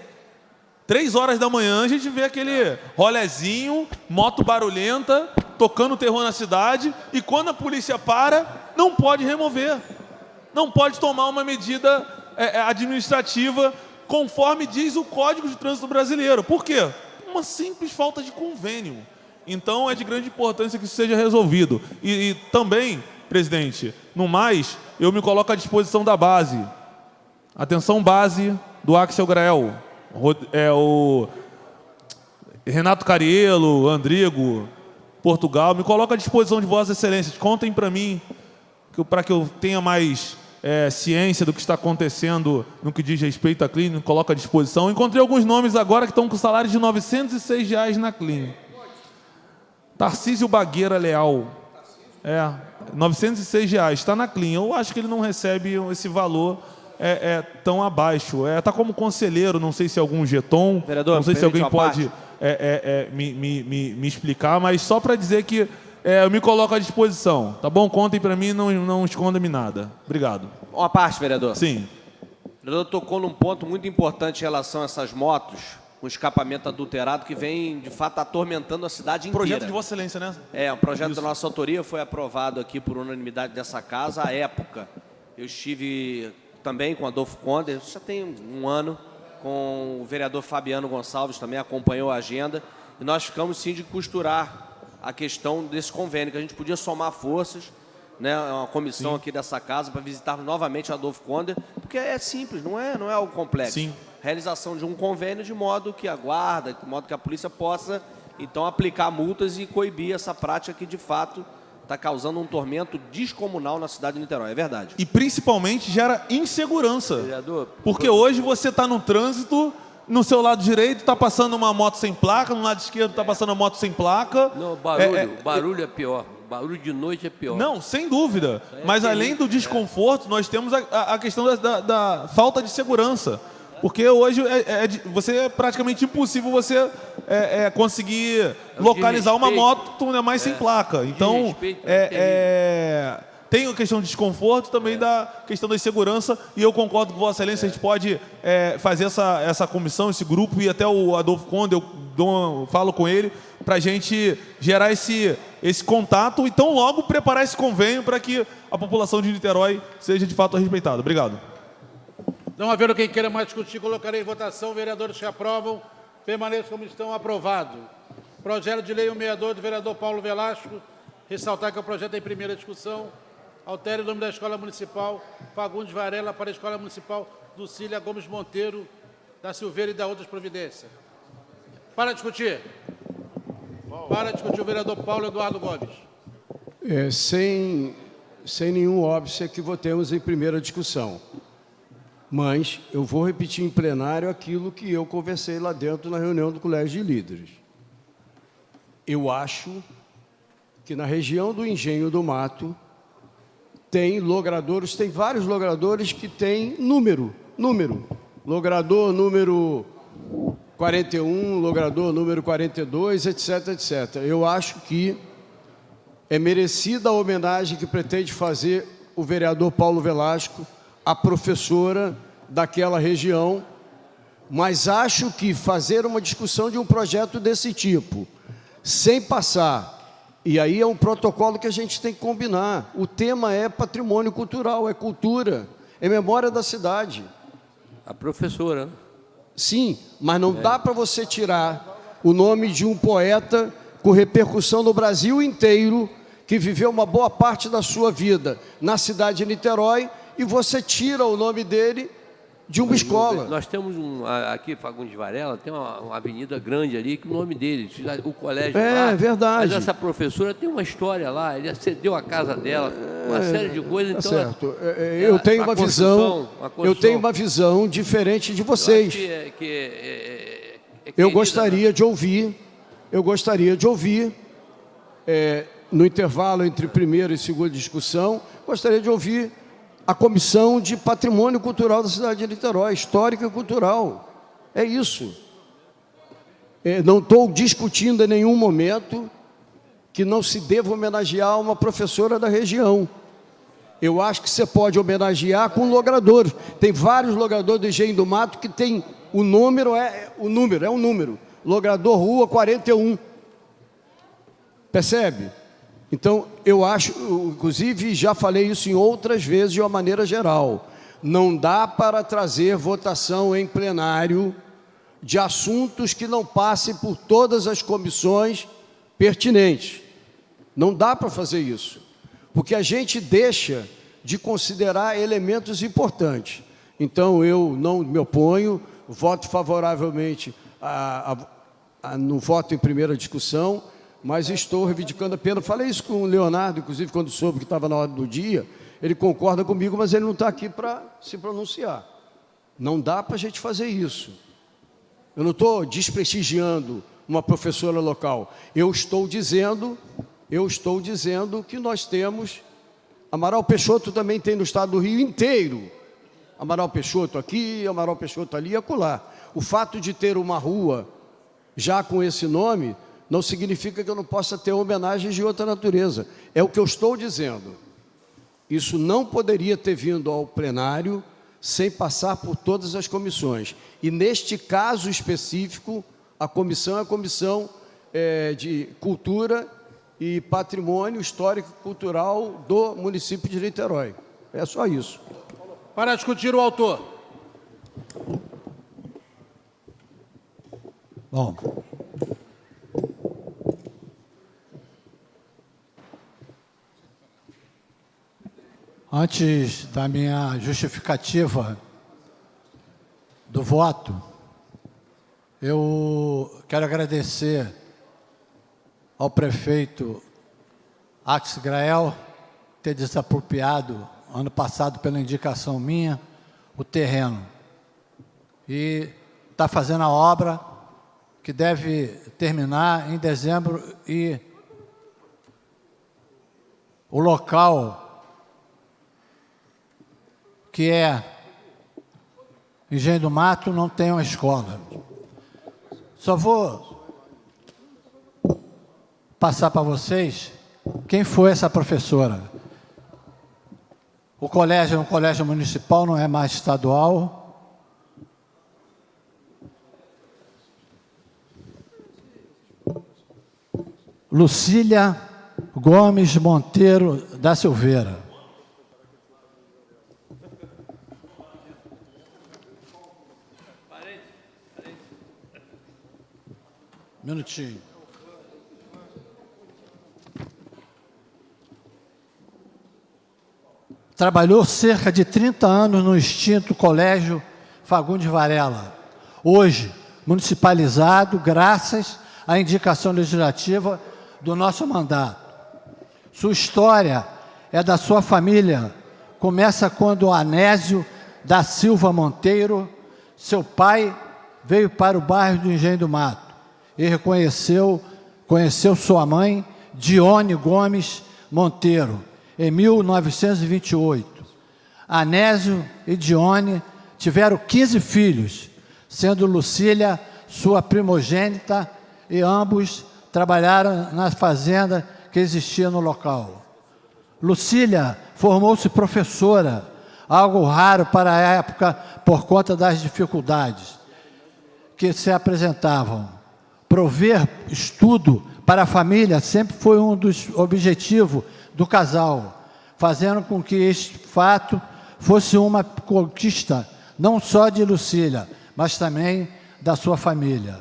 3 horas da manhã a gente vê aquele rolezinho, moto barulhenta, tocando terror na cidade, e quando a polícia para, não pode remover. Não pode tomar uma medida administrativa conforme diz o Código de Trânsito Brasileiro. Por quê? Uma simples falta de convênio. Então é de grande importância que isso seja resolvido. E também, presidente, no mais, eu me coloco à disposição da base. Atenção, base do Axel Grael. O Renato Cariello, Andrigo, Portugal, me coloco à disposição de Vossas Excelências. Contem para mim, para que eu tenha mais ciência do que está acontecendo no que diz respeito à clínica, coloco à disposição. Encontrei alguns nomes agora que estão com salário de R$ 906 na clínica. Tarcísio Bagueira Leal. R$ 906, está na clínica. Eu acho que ele não recebe esse valor tão abaixo. Está como conselheiro, não sei se é algum jeton, Vereador, não sei se alguém permite pode me explicar, mas só para dizer que eu me coloco à disposição, tá bom? Contem para mim, não esconda-me nada. Obrigado. Uma parte, vereador. Sim. O vereador tocou num ponto muito importante em relação a essas motos com escapamento adulterado que vem, de fato, atormentando a cidade inteira. Projeto de Vossa Excelência, né? É, um projeto da nossa autoria foi aprovado aqui por unanimidade dessa casa à época. Eu estive também com Adolfo Conde, isso já tem um ano, com o vereador Fabiano Gonçalves, também acompanhou a agenda, e nós ficamos sim de costurar a questão desse convênio, que a gente podia somar forças, né, uma comissão aqui dessa casa para visitar novamente Adolfo Conde, porque é simples, não é algo complexo. Sim. Realização de um convênio de modo que a guarda, de modo que a polícia possa, então, aplicar multas e coibir essa prática que, de fato, está causando um tormento descomunal na cidade de Niterói, é verdade. E, principalmente, gera insegurança. Vereador, porque hoje você está no trânsito, no seu lado direito está passando uma moto sem placa, no lado esquerdo está passando uma moto sem placa. Não, barulho é pior. Barulho de noite é pior. Não, sem dúvida. Mas além do desconforto, nós temos a questão da falta de segurança. Porque hoje é praticamente impossível você conseguir localizar uma moto mais sem placa. Então, tem a questão de desconforto, também da questão da insegurança, e eu concordo com Vossa Excelência, a gente pode fazer essa comissão, esse grupo, e até o Adolfo Conde, eu falo com ele, para a gente gerar esse contato e tão logo preparar esse convênio para que a população de Niterói seja de fato respeitada. Obrigado. Não havendo quem queira mais discutir, colocarei em votação. Vereadores que aprovam, permaneçam como estão. Aprovado. Projeto de lei 162 do vereador Paulo Velasco. Ressaltar que o projeto é em primeira discussão. Altere o nome da Escola Municipal Fagundes Varela para a Escola Municipal Lucília Gomes Monteiro da Silveira e da outras providências. Para discutir. Para discutir o vereador Paulo Eduardo Gomes. Sem nenhum óbvio é que votemos em primeira discussão. Mas eu vou repetir em plenário aquilo que eu conversei lá dentro na reunião do Colégio de Líderes. Eu acho que na região do Engenho do Mato tem logradouros, tem vários logradores que têm número. Logrador número 41, logrador número 42, etc, etc. Eu acho que é merecida a homenagem que pretende fazer o vereador Paulo Velasco, a professora daquela região, mas acho que fazer uma discussão de um projeto desse tipo, sem passar, e aí é um protocolo que a gente tem que combinar, o tema é patrimônio cultural, é cultura, é memória da cidade. A professora, né? Sim, mas não dá para você tirar o nome de um poeta com repercussão no Brasil inteiro, que viveu uma boa parte da sua vida na cidade de Niterói, e você tira o nome dele de uma escola. Nós temos aqui, Fagundes Varela, tem uma avenida grande ali, que o nome dele, o colégio lá. É verdade. Mas essa professora tem uma história lá, ele cedeu a casa dela, uma série de coisas. Então, certo. Eu tenho uma visão, diferente de vocês. Eu gostaria de ouvir, no intervalo entre primeira e segunda discussão, gostaria de ouvir a Comissão de Patrimônio Cultural da cidade de Niterói, histórica e cultural. É isso. Não estou discutindo em nenhum momento que não se deva homenagear uma professora da região. Eu acho que você pode homenagear com logradores. Tem vários logradores do Engenho do Mato que tem o número, é um número. Logrador Rua 41. Percebe? Então, eu acho, inclusive já falei isso em outras vezes de uma maneira geral, não dá para trazer votação em plenário de assuntos que não passem por todas as comissões pertinentes. Não dá para fazer isso, porque a gente deixa de considerar elementos importantes. Então, eu não me oponho, voto favoravelmente no voto em primeira discussão, mas estou reivindicando a pena. Falei isso com o Leonardo, inclusive, quando soube que estava na hora do dia. Ele concorda comigo, mas ele não está aqui para se pronunciar. Não dá para a gente fazer isso. Eu não estou desprestigiando uma professora local. Eu estou dizendo que nós temos... Amaral Peixoto também tem no estado do Rio inteiro Amaral Peixoto aqui, Amaral Peixoto ali e acolá. O fato de ter uma rua já com esse nome não significa que eu não possa ter homenagens de outra natureza. É o que eu estou dizendo. Isso não poderia ter vindo ao plenário sem passar por todas as comissões. E, neste caso específico, a comissão é a Comissão de Cultura e Patrimônio Histórico e Cultural do município de Niterói. É só isso. Para discutir o autor. Bom. Antes da minha justificativa do voto, eu quero agradecer ao prefeito Axel Grael ter desapropriado, ano passado, pela indicação minha, o terreno. E está fazendo a obra que deve terminar em dezembro e o local que é Engenho do Mato não tem uma escola. Só vou passar para vocês quem foi essa professora. O colégio é um colégio municipal, não é mais estadual. Lucília Gomes Monteiro da Silveira. Minutinho. Trabalhou cerca de 30 anos no extinto Colégio Fagundes Varela, hoje municipalizado graças à indicação legislativa do nosso mandato. Sua história é da sua família. Começa quando Anésio da Silva Monteiro, seu pai, veio para o bairro do Engenho do Mato e conheceu sua mãe, Dione Gomes Monteiro, em 1928. Anésio e Dione tiveram 15 filhos, sendo Lucília sua primogênita, e ambos trabalharam na fazenda que existia no local. Lucília formou-se professora, algo raro para a época por conta das dificuldades que se apresentavam. Prover estudo para a família sempre foi um dos objetivos do casal, fazendo com que este fato fosse uma conquista não só de Lucília, mas também da sua família.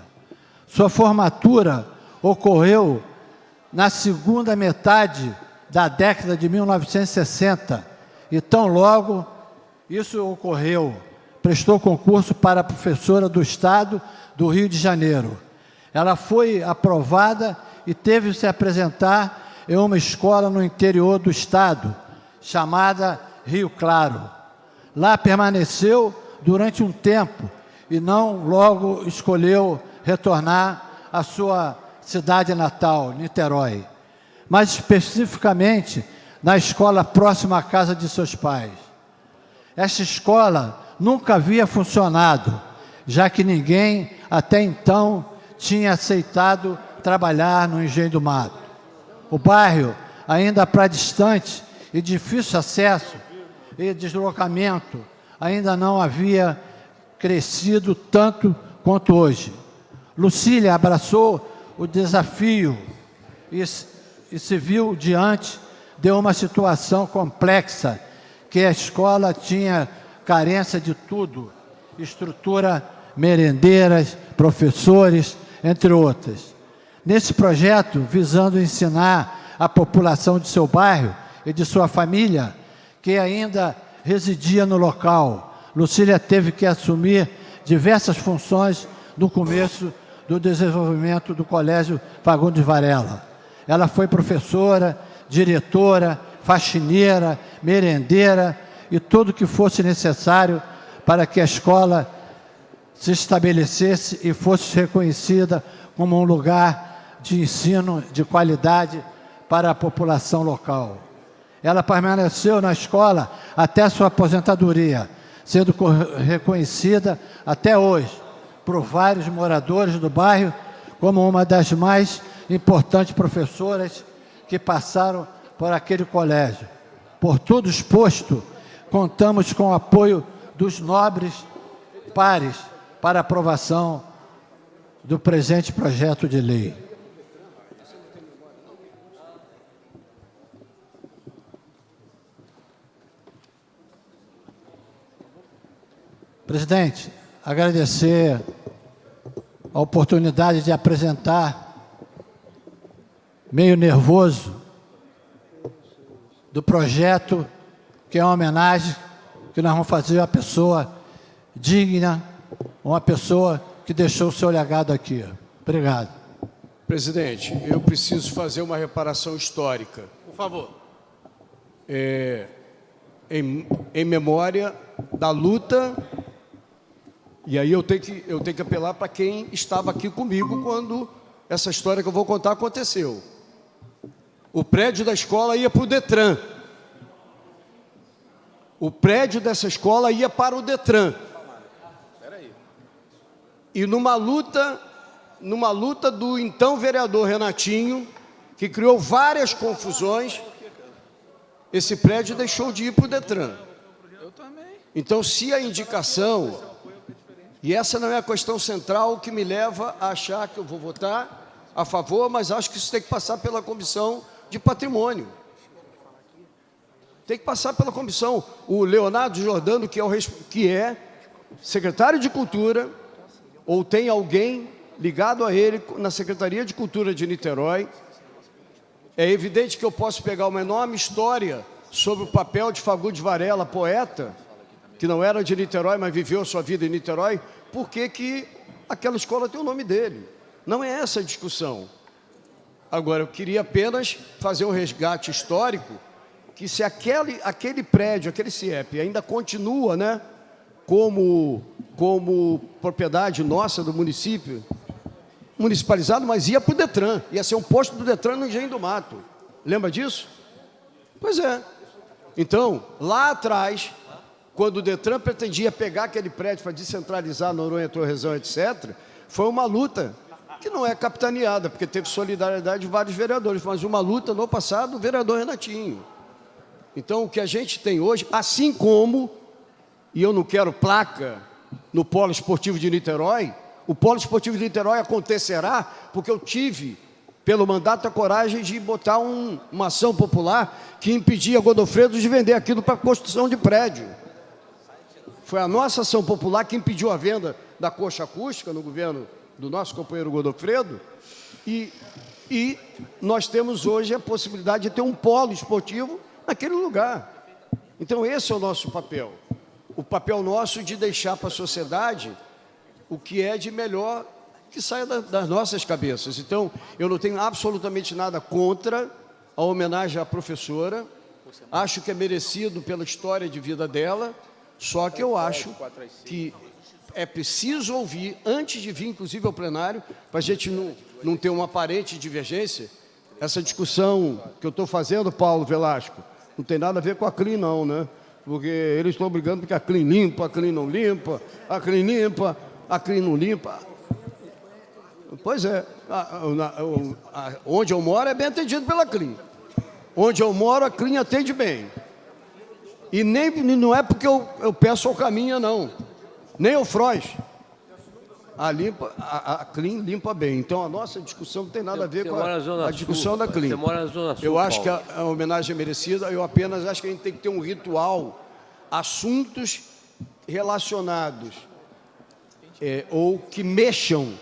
Sua formatura ocorreu na segunda metade da década de 1960, e tão logo isso ocorreu, prestou concurso para professora do Estado do Rio de Janeiro. Ela foi aprovada e teve que se apresentar em uma escola no interior do estado, chamada Rio Claro. Lá permaneceu durante um tempo e não logo escolheu retornar à sua cidade natal, Niterói, mas especificamente na escola próxima à casa de seus pais. Esta escola nunca havia funcionado, já que ninguém até então tinha aceitado trabalhar no Engenho do Mato. O bairro, ainda para distante e difícil acesso e deslocamento, ainda não havia crescido tanto quanto hoje. Lucília abraçou o desafio e se viu diante de uma situação complexa, que a escola tinha carência de tudo, estrutura, merendeiras, professores, entre outras. Nesse projeto, visando ensinar a população de seu bairro e de sua família, que ainda residia no local, Lucília teve que assumir diversas funções no começo do desenvolvimento do Colégio Fagundes Varela. Ela foi professora, diretora, faxineira, merendeira e tudo que fosse necessário para que a escola se estabelecesse e fosse reconhecida como um lugar de ensino de qualidade para a população local. Ela permaneceu na escola até sua aposentadoria, sendo reconhecida até hoje por vários moradores do bairro como uma das mais importantes professoras que passaram por aquele colégio. Por tudo exposto, contamos com o apoio dos nobres pares para aprovação do presente projeto de lei. Presidente, agradecer a oportunidade de apresentar, meio nervoso, do projeto, que é uma homenagem que nós vamos fazer a uma pessoa digna, uma pessoa que deixou o seu legado aqui. Obrigado. Presidente, eu preciso fazer uma reparação histórica. Por favor. Em memória da luta, e aí eu tenho que apelar para quem estava aqui comigo quando essa história que eu vou contar aconteceu. O prédio da escola ia para o Detran. O prédio dessa escola ia para o Detran. E numa luta do então vereador Renatinho, que criou várias confusões, esse prédio deixou de ir para o Detran. Então, se a indicação, e essa não é a questão central que me leva a achar que eu vou votar a favor, mas acho que isso tem que passar pela Comissão de Patrimônio. Tem que passar pela comissão. O Leonardo Giordano, que é secretário de Cultura, ou tem alguém ligado a ele na Secretaria de Cultura de Niterói. É evidente que eu posso pegar uma enorme história sobre o papel de Fagundes Varela, poeta, que não era de Niterói, mas viveu sua vida em Niterói, por que aquela escola tem o nome dele. Não é essa a discussão. Agora, eu queria apenas fazer um resgate histórico, que se aquele prédio, aquele CIEP, ainda continua, né, como propriedade nossa do município, municipalizado, mas ia para o Detran, ia ser um posto do Detran no Engenho do Mato. Lembra disso? Pois é. Então, lá atrás, quando o Detran pretendia pegar aquele prédio para descentralizar Noronha, Torrezão, etc., foi uma luta que não é capitaneada, porque teve solidariedade de vários vereadores, mas uma luta no passado do vereador Renatinho. Então, o que a gente tem hoje, assim como, e eu não quero placa no Polo Esportivo de Niterói, o Polo Esportivo de Niterói acontecerá porque eu tive, pelo mandato, a coragem de botar uma ação popular que impedia Godofredo de vender aquilo para construção de prédio. Foi a nossa ação popular que impediu a venda da coxa acústica no governo do nosso companheiro Godofredo, e nós temos hoje a possibilidade de ter um polo esportivo naquele lugar. Então, esse é o nosso papel. O papel nosso de deixar para a sociedade o que é de melhor que saia das nossas cabeças. Então, eu não tenho absolutamente nada contra a homenagem à professora. Acho que é merecido pela história de vida dela, só que eu acho que é preciso ouvir, antes de vir, inclusive, ao plenário, para a gente não ter uma aparente divergência. Essa discussão que eu estou fazendo, Paulo Velasco, não tem nada a ver com a CLIN, não, né? Porque eles estão brigando porque a CLIN limpa, a CLIN não limpa, a CLIN limpa, a CLIN não limpa. Pois é, onde eu moro é bem atendido pela CLIN. Onde eu moro, a CLIN atende bem. E nem, não é porque eu peço ao Caminha, não. Nem o Frois. A CLIN limpa bem. Então, a nossa discussão não tem nada a ver com a discussão da CLIN. Você mora na Zona Sul, eu acho Paulo. que a homenagem é merecida, eu apenas acho que a gente tem que ter um ritual, assuntos relacionados ou que mexam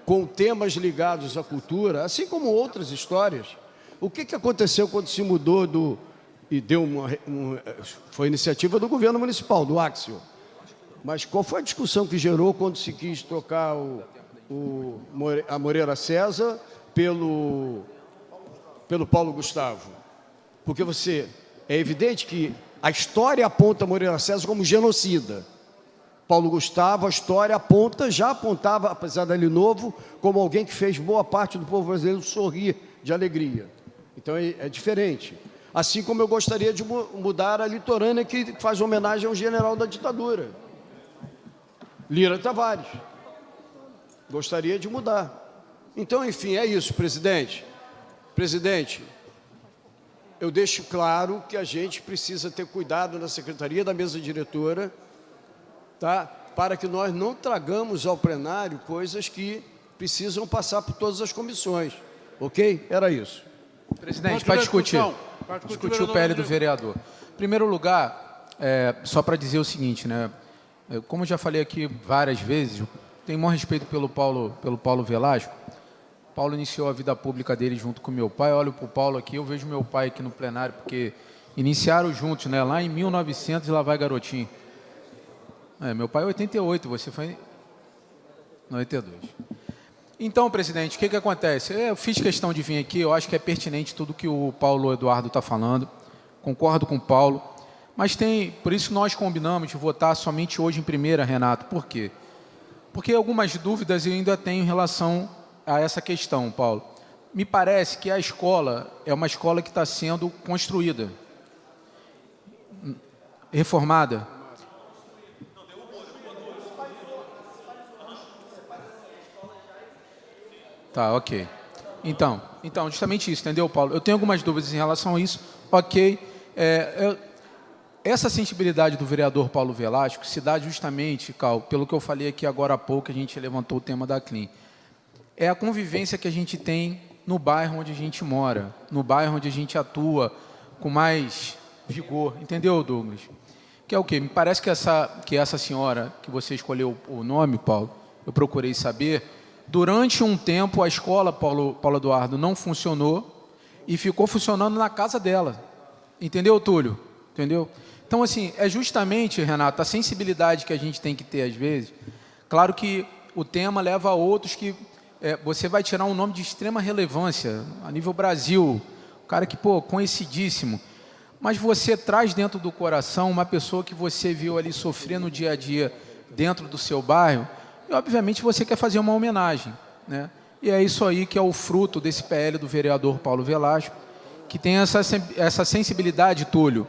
com temas ligados à cultura, assim como outras histórias. O que aconteceu quando se mudou e deu foi iniciativa do governo municipal, do Axel. Mas qual foi a discussão que gerou quando se quis trocar a Moreira César pelo Paulo Gustavo? Porque é evidente que a história aponta Moreira César como genocida. Paulo Gustavo, a história já apontava, apesar dele novo, como alguém que fez boa parte do povo brasileiro sorrir de alegria. Então é diferente. Assim como eu gostaria de mudar a litorânea, que faz homenagem ao general da ditadura, Lira Tavares. Gostaria de mudar. Então, enfim, é isso, presidente. Presidente, eu deixo claro que a gente precisa ter cuidado na secretaria da mesa diretora, tá? Para que nós não tragamos ao plenário coisas que precisam passar por todas as comissões. Ok? Era isso. Presidente, para discutir o PL do vereador. Em primeiro lugar, só para dizer o seguinte, né? Como eu já falei aqui várias vezes, tenho maior respeito pelo Paulo Velasco. Paulo iniciou a vida pública dele junto com meu pai. Eu olho para o Paulo aqui, eu vejo meu pai aqui no plenário, porque iniciaram juntos, né? Lá em 1900, lá vai garotinho. Meu pai é 88, você foi em 92. Então, presidente, o que acontece? Eu fiz questão de vir aqui, eu acho que é pertinente tudo que o Paulo Eduardo está falando, concordo com o Paulo, mas por isso nós combinamos de votar somente hoje em primeira, Renato. Por quê? Porque algumas dúvidas eu ainda tenho em relação a essa questão, Paulo. Me parece que a escola é uma escola que está sendo construída, reformada. Tá, ok. Então, justamente isso, entendeu, Paulo? Eu tenho algumas dúvidas em relação a isso, ok. Essa sensibilidade do vereador Paulo Velasco se dá justamente, Cal, pelo que eu falei aqui agora há pouco, a gente levantou o tema da CLIM. É a convivência que a gente tem no bairro onde a gente mora, no bairro onde a gente atua com mais vigor, entendeu, Douglas? Que é o quê? Me parece que essa senhora, que você escolheu o nome, Paulo, eu procurei saber, durante um tempo a escola, Paulo Eduardo, não funcionou e ficou funcionando na casa dela. Entendeu, Túlio? Entendeu? Então, assim, é justamente, Renato, a sensibilidade que a gente tem que ter às vezes. Claro que o tema leva a outros que você vai tirar um nome de extrema relevância a nível Brasil, um cara que, conhecidíssimo, mas você traz dentro do coração uma pessoa que você viu ali sofrer no dia a dia dentro do seu bairro e, obviamente, você quer fazer uma homenagem, né? E é isso aí que é o fruto desse PL do vereador Paulo Velasco, que tem essa sensibilidade, Túlio,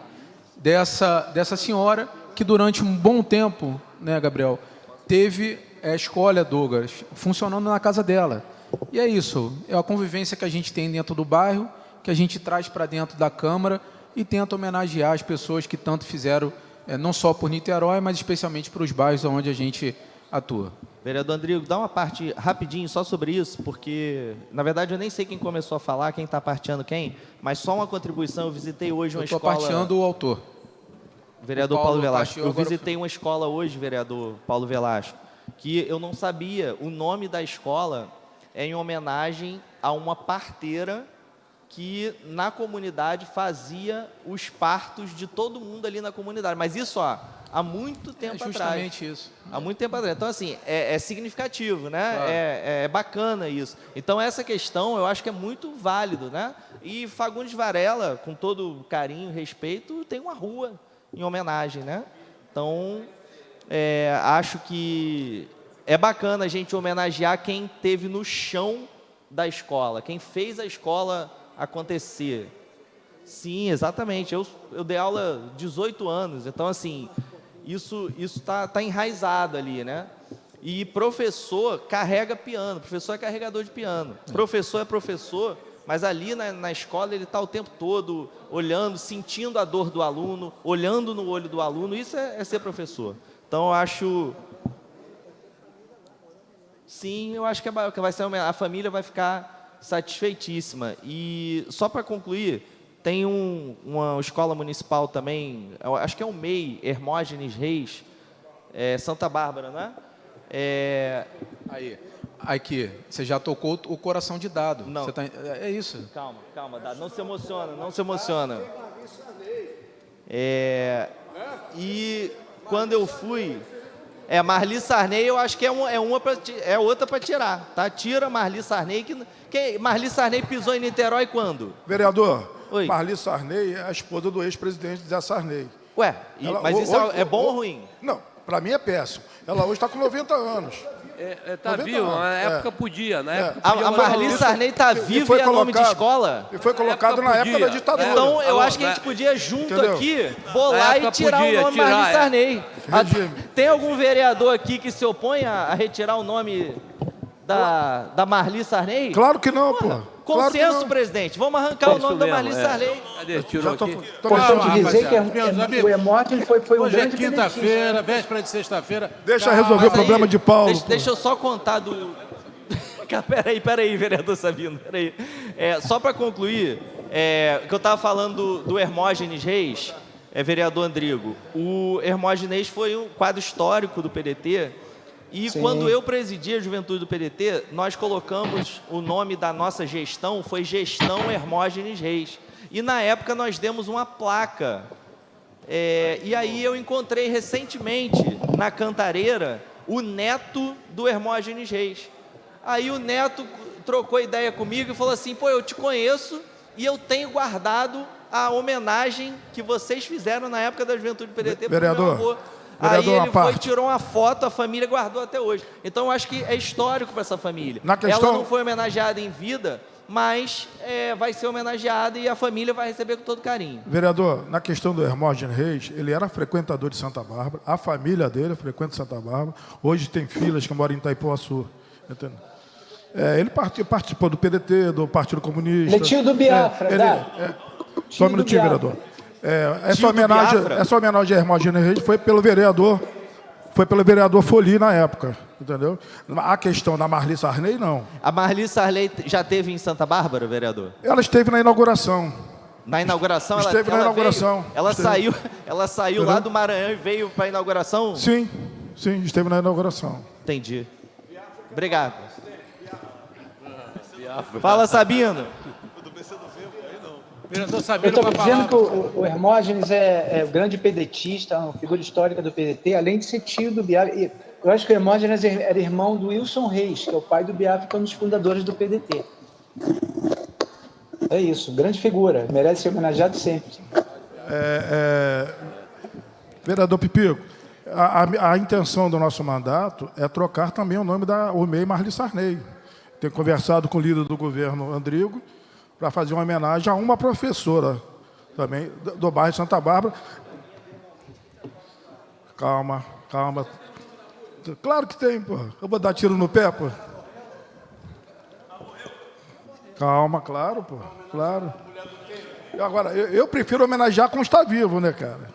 dessa senhora que durante um bom tempo, né, Gabriel, teve a escola, Douglas, funcionando na casa dela. E é isso, é a convivência que a gente tem dentro do bairro, que a gente traz para dentro da Câmara e tenta homenagear as pessoas que tanto fizeram, não só por Niterói, mas especialmente para os bairros onde a gente atua. Vereador Andrigo, dá uma parte rapidinho só sobre isso, porque, na verdade, eu nem sei quem começou a falar, quem está parteando quem, mas só uma contribuição. Eu visitei hoje uma escola... Eu estou parteando o autor. Vereador Paulo Velasco. Eu visitei uma escola hoje, vereador Paulo Velasco, que eu não sabia. O nome da escola é em homenagem a uma parteira que na comunidade fazia os partos de todo mundo ali na comunidade. Mas isso, há muito tempo atrás. Justamente isso. Há muito tempo atrás. Então, assim, é significativo, né? Claro. É bacana isso. Então, essa questão eu acho que é muito válido, né? E Fagundes Varela, com todo carinho e respeito, tem uma rua em homenagem, né? Então, acho que é bacana a gente homenagear quem teve no chão da escola, quem fez a escola acontecer. Sim, exatamente. Eu dei aula 18 anos, então, assim, isso tá enraizado ali, né? E professor carrega piano, professor é carregador de piano. Professor é professor, mas ali na escola ele está o tempo todo olhando, sentindo a dor do aluno, olhando no olho do aluno. Isso é ser professor. Então, eu acho... Sim, eu acho que vai ser a família vai ficar satisfeitíssima. E, só para concluir, tem uma escola municipal também, acho que é o MEI, Hermógenes Reis, Santa Bárbara, não é? Aí, aqui, você já tocou o coração de Dado. Não. Você tá, é isso. Calma, Dado, não se emociona. E quando eu fui... Marli Sarney, eu acho que é outra para tirar, tá? Tira Marli Sarney, Marli Sarney pisou em Niterói quando? Vereador, Oi. Marli Sarney é a esposa do ex-presidente Zé Sarney. Mas isso é bom ou ruim? Não, para mim é péssimo. Ela hoje está com 90 anos. Tá vivo, na época podia. Na época A Marli Sarney está viva e é nome de escola? E foi colocado na época da ditadura. Então, eu acho que a gente podia, junto Entendeu? aqui, bolar e tirar o nome Marli Sarney. Tem algum vereador aqui que se opõe a retirar o nome da Marli Sarney? Claro que não, pô. Consenso, presidente. Vamos arrancar o nome da Marli Sarney. Cadê? Tirou aqui. Importante dizer que o Hermógenes foi um Hoje é grande quinta-feira, véspera de sexta-feira. Deixa resolver o problema de Paulo. Deixa eu só contar do... Peraí, vereador Sabino, peraí. Só para concluir, que eu estava falando do Hermógenes Reis, vereador Andrigo. O Hermógenes foi um quadro histórico do PDT. E Sim. quando eu presidi a juventude do PDT, nós colocamos o nome da nossa gestão, foi Gestão Hermógenes Reis. E na época nós demos uma placa. E aí eu encontrei recentemente, na Cantareira, o neto do Hermógenes Reis. Aí o neto trocou ideia comigo e falou assim, pô, eu te conheço e eu tenho guardado a homenagem que vocês fizeram na época da juventude do PDT para o meu avô. Aí ele foi, tirou uma foto, a família guardou até hoje. Então, eu acho que é histórico para essa família. Ela não foi homenageada em vida, mas vai ser homenageada e a família vai receber com todo carinho. Vereador, na questão do Hermógenes Reis, ele era frequentador de Santa Bárbara, a família dele frequenta Santa Bárbara, hoje tem filhas que moram em Itaipuaçu. Entendeu? Ele participou do PDT, do Partido Comunista. Ele é tio do Biafra, só um minutinho, vereador. Essa homenagem a Hermógenes Reis foi pelo vereador Foli na época, entendeu? A questão da Marli Sarney, não. A Marli Sarney já esteve em Santa Bárbara, vereador? Ela esteve na inauguração. Na inauguração? Esteve na inauguração. Ela saiu lá do Maranhão e veio para a inauguração? Sim, esteve na inauguração. Entendi. Obrigado. Fala, Sabino. Eu estou dizendo que o Hermógenes é grande pedetista, uma figura histórica do PDT, além de ser tio do Biafra. Eu acho que o Hermógenes era irmão do Wilson Reis, que é o pai do Biafra, que é um dos fundadores do PDT. É isso, grande figura, merece ser homenageado sempre. Vereador Pipico, a intenção do nosso mandato é trocar também o nome da UMEI Marli Sarney. Tenho conversado com o líder do governo, Andrigo, para fazer uma homenagem a uma professora também do bairro de Santa Bárbara. Calma. Claro que tem, pô. Eu vou dar tiro no pé, pô. Calma, claro, pô. Claro. Agora, eu prefiro homenagear com estar vivo, né, cara?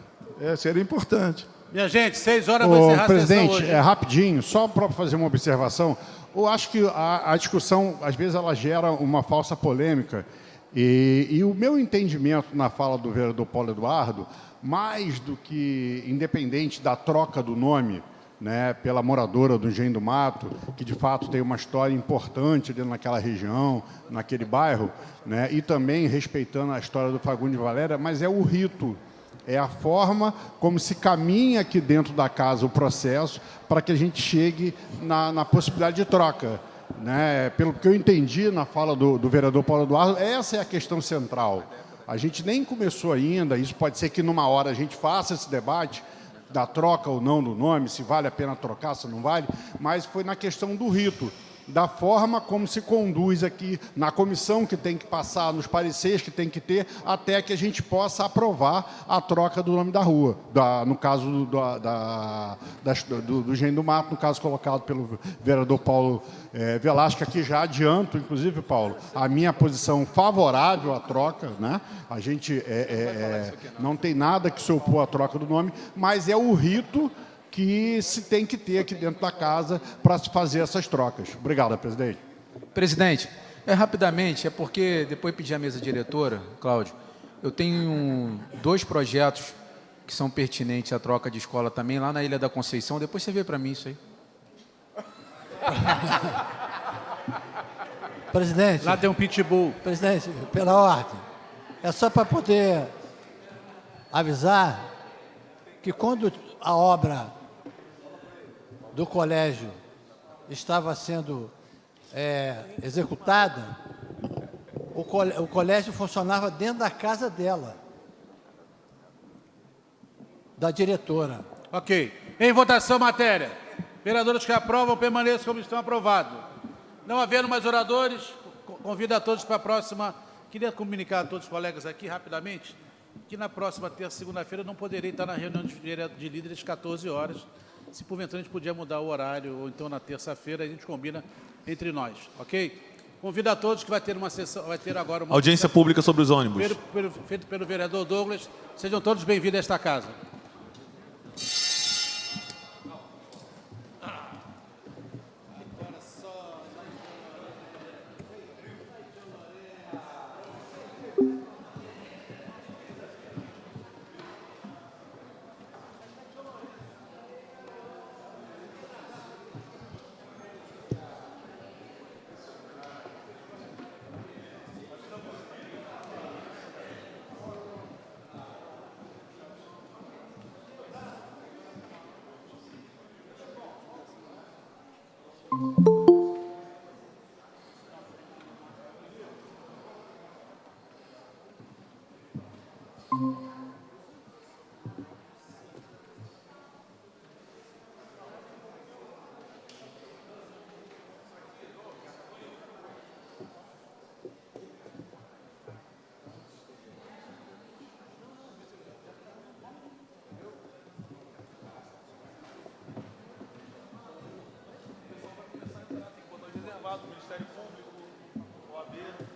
Seria importante. Minha gente, 6 horas vai encerrar a sessão presidente, hoje. Rapidinho, só para fazer uma observação. Eu acho que a discussão, às vezes, ela gera uma falsa polêmica. E o meu entendimento na fala do vereador Paulo Eduardo, mais do que independente da troca do nome, né, pela moradora do Engenho do Mato, que de fato tem uma história importante dentro naquela região, naquele bairro, né, e também respeitando a história do Fagundes Valéria, mas é o rito. É a forma como se caminha aqui dentro da casa o processo para que a gente chegue na possibilidade de troca. Né? Pelo que eu entendi na fala do vereador Paulo Eduardo, essa é a questão central. A gente nem começou ainda, isso pode ser que numa hora a gente faça esse debate da troca ou não do nome, se vale a pena trocar, se não vale, mas foi na questão do rito, da forma como se conduz aqui, na comissão que tem que passar, nos pareceres que tem que ter, até que a gente possa aprovar a troca do nome da rua, no caso do Engenho do Mato, no caso colocado pelo vereador Paulo Velasco. Aqui já adianto, inclusive, Paulo, a minha posição favorável à troca, né? A gente não tem nada que se opor à troca do nome, mas é o rito que se tem que ter aqui dentro da casa para se fazer essas trocas. Obrigado, presidente. Presidente, rapidamente, porque depois pedi à mesa diretora, Cláudio, eu tenho 2 projetos que são pertinentes à troca de escola também, lá na Ilha da Conceição. Depois você vê para mim isso aí. Presidente. Lá tem um pitbull. Presidente, pela ordem. É só para poder avisar que quando a obra do colégio estava sendo executada, o colégio funcionava dentro da casa dela, da diretora. Ok. Em votação, matéria. Vereadores que aprovam, permaneçam como estão aprovados. Não havendo mais oradores, convido a todos para a próxima. Queria comunicar a todos os colegas aqui, rapidamente, que na próxima terça e segunda-feira eu não poderei estar na reunião de líderes às 14 horas. Se porventura a gente podia mudar o horário, ou então na terça-feira a gente combina entre nós, ok? Convido a todos que vai ter uma sessão, vai ter agora uma Audiência pública sobre os ônibus. feito pelo vereador Douglas. Sejam todos bem-vindos a esta casa. Ministério Público, OAB.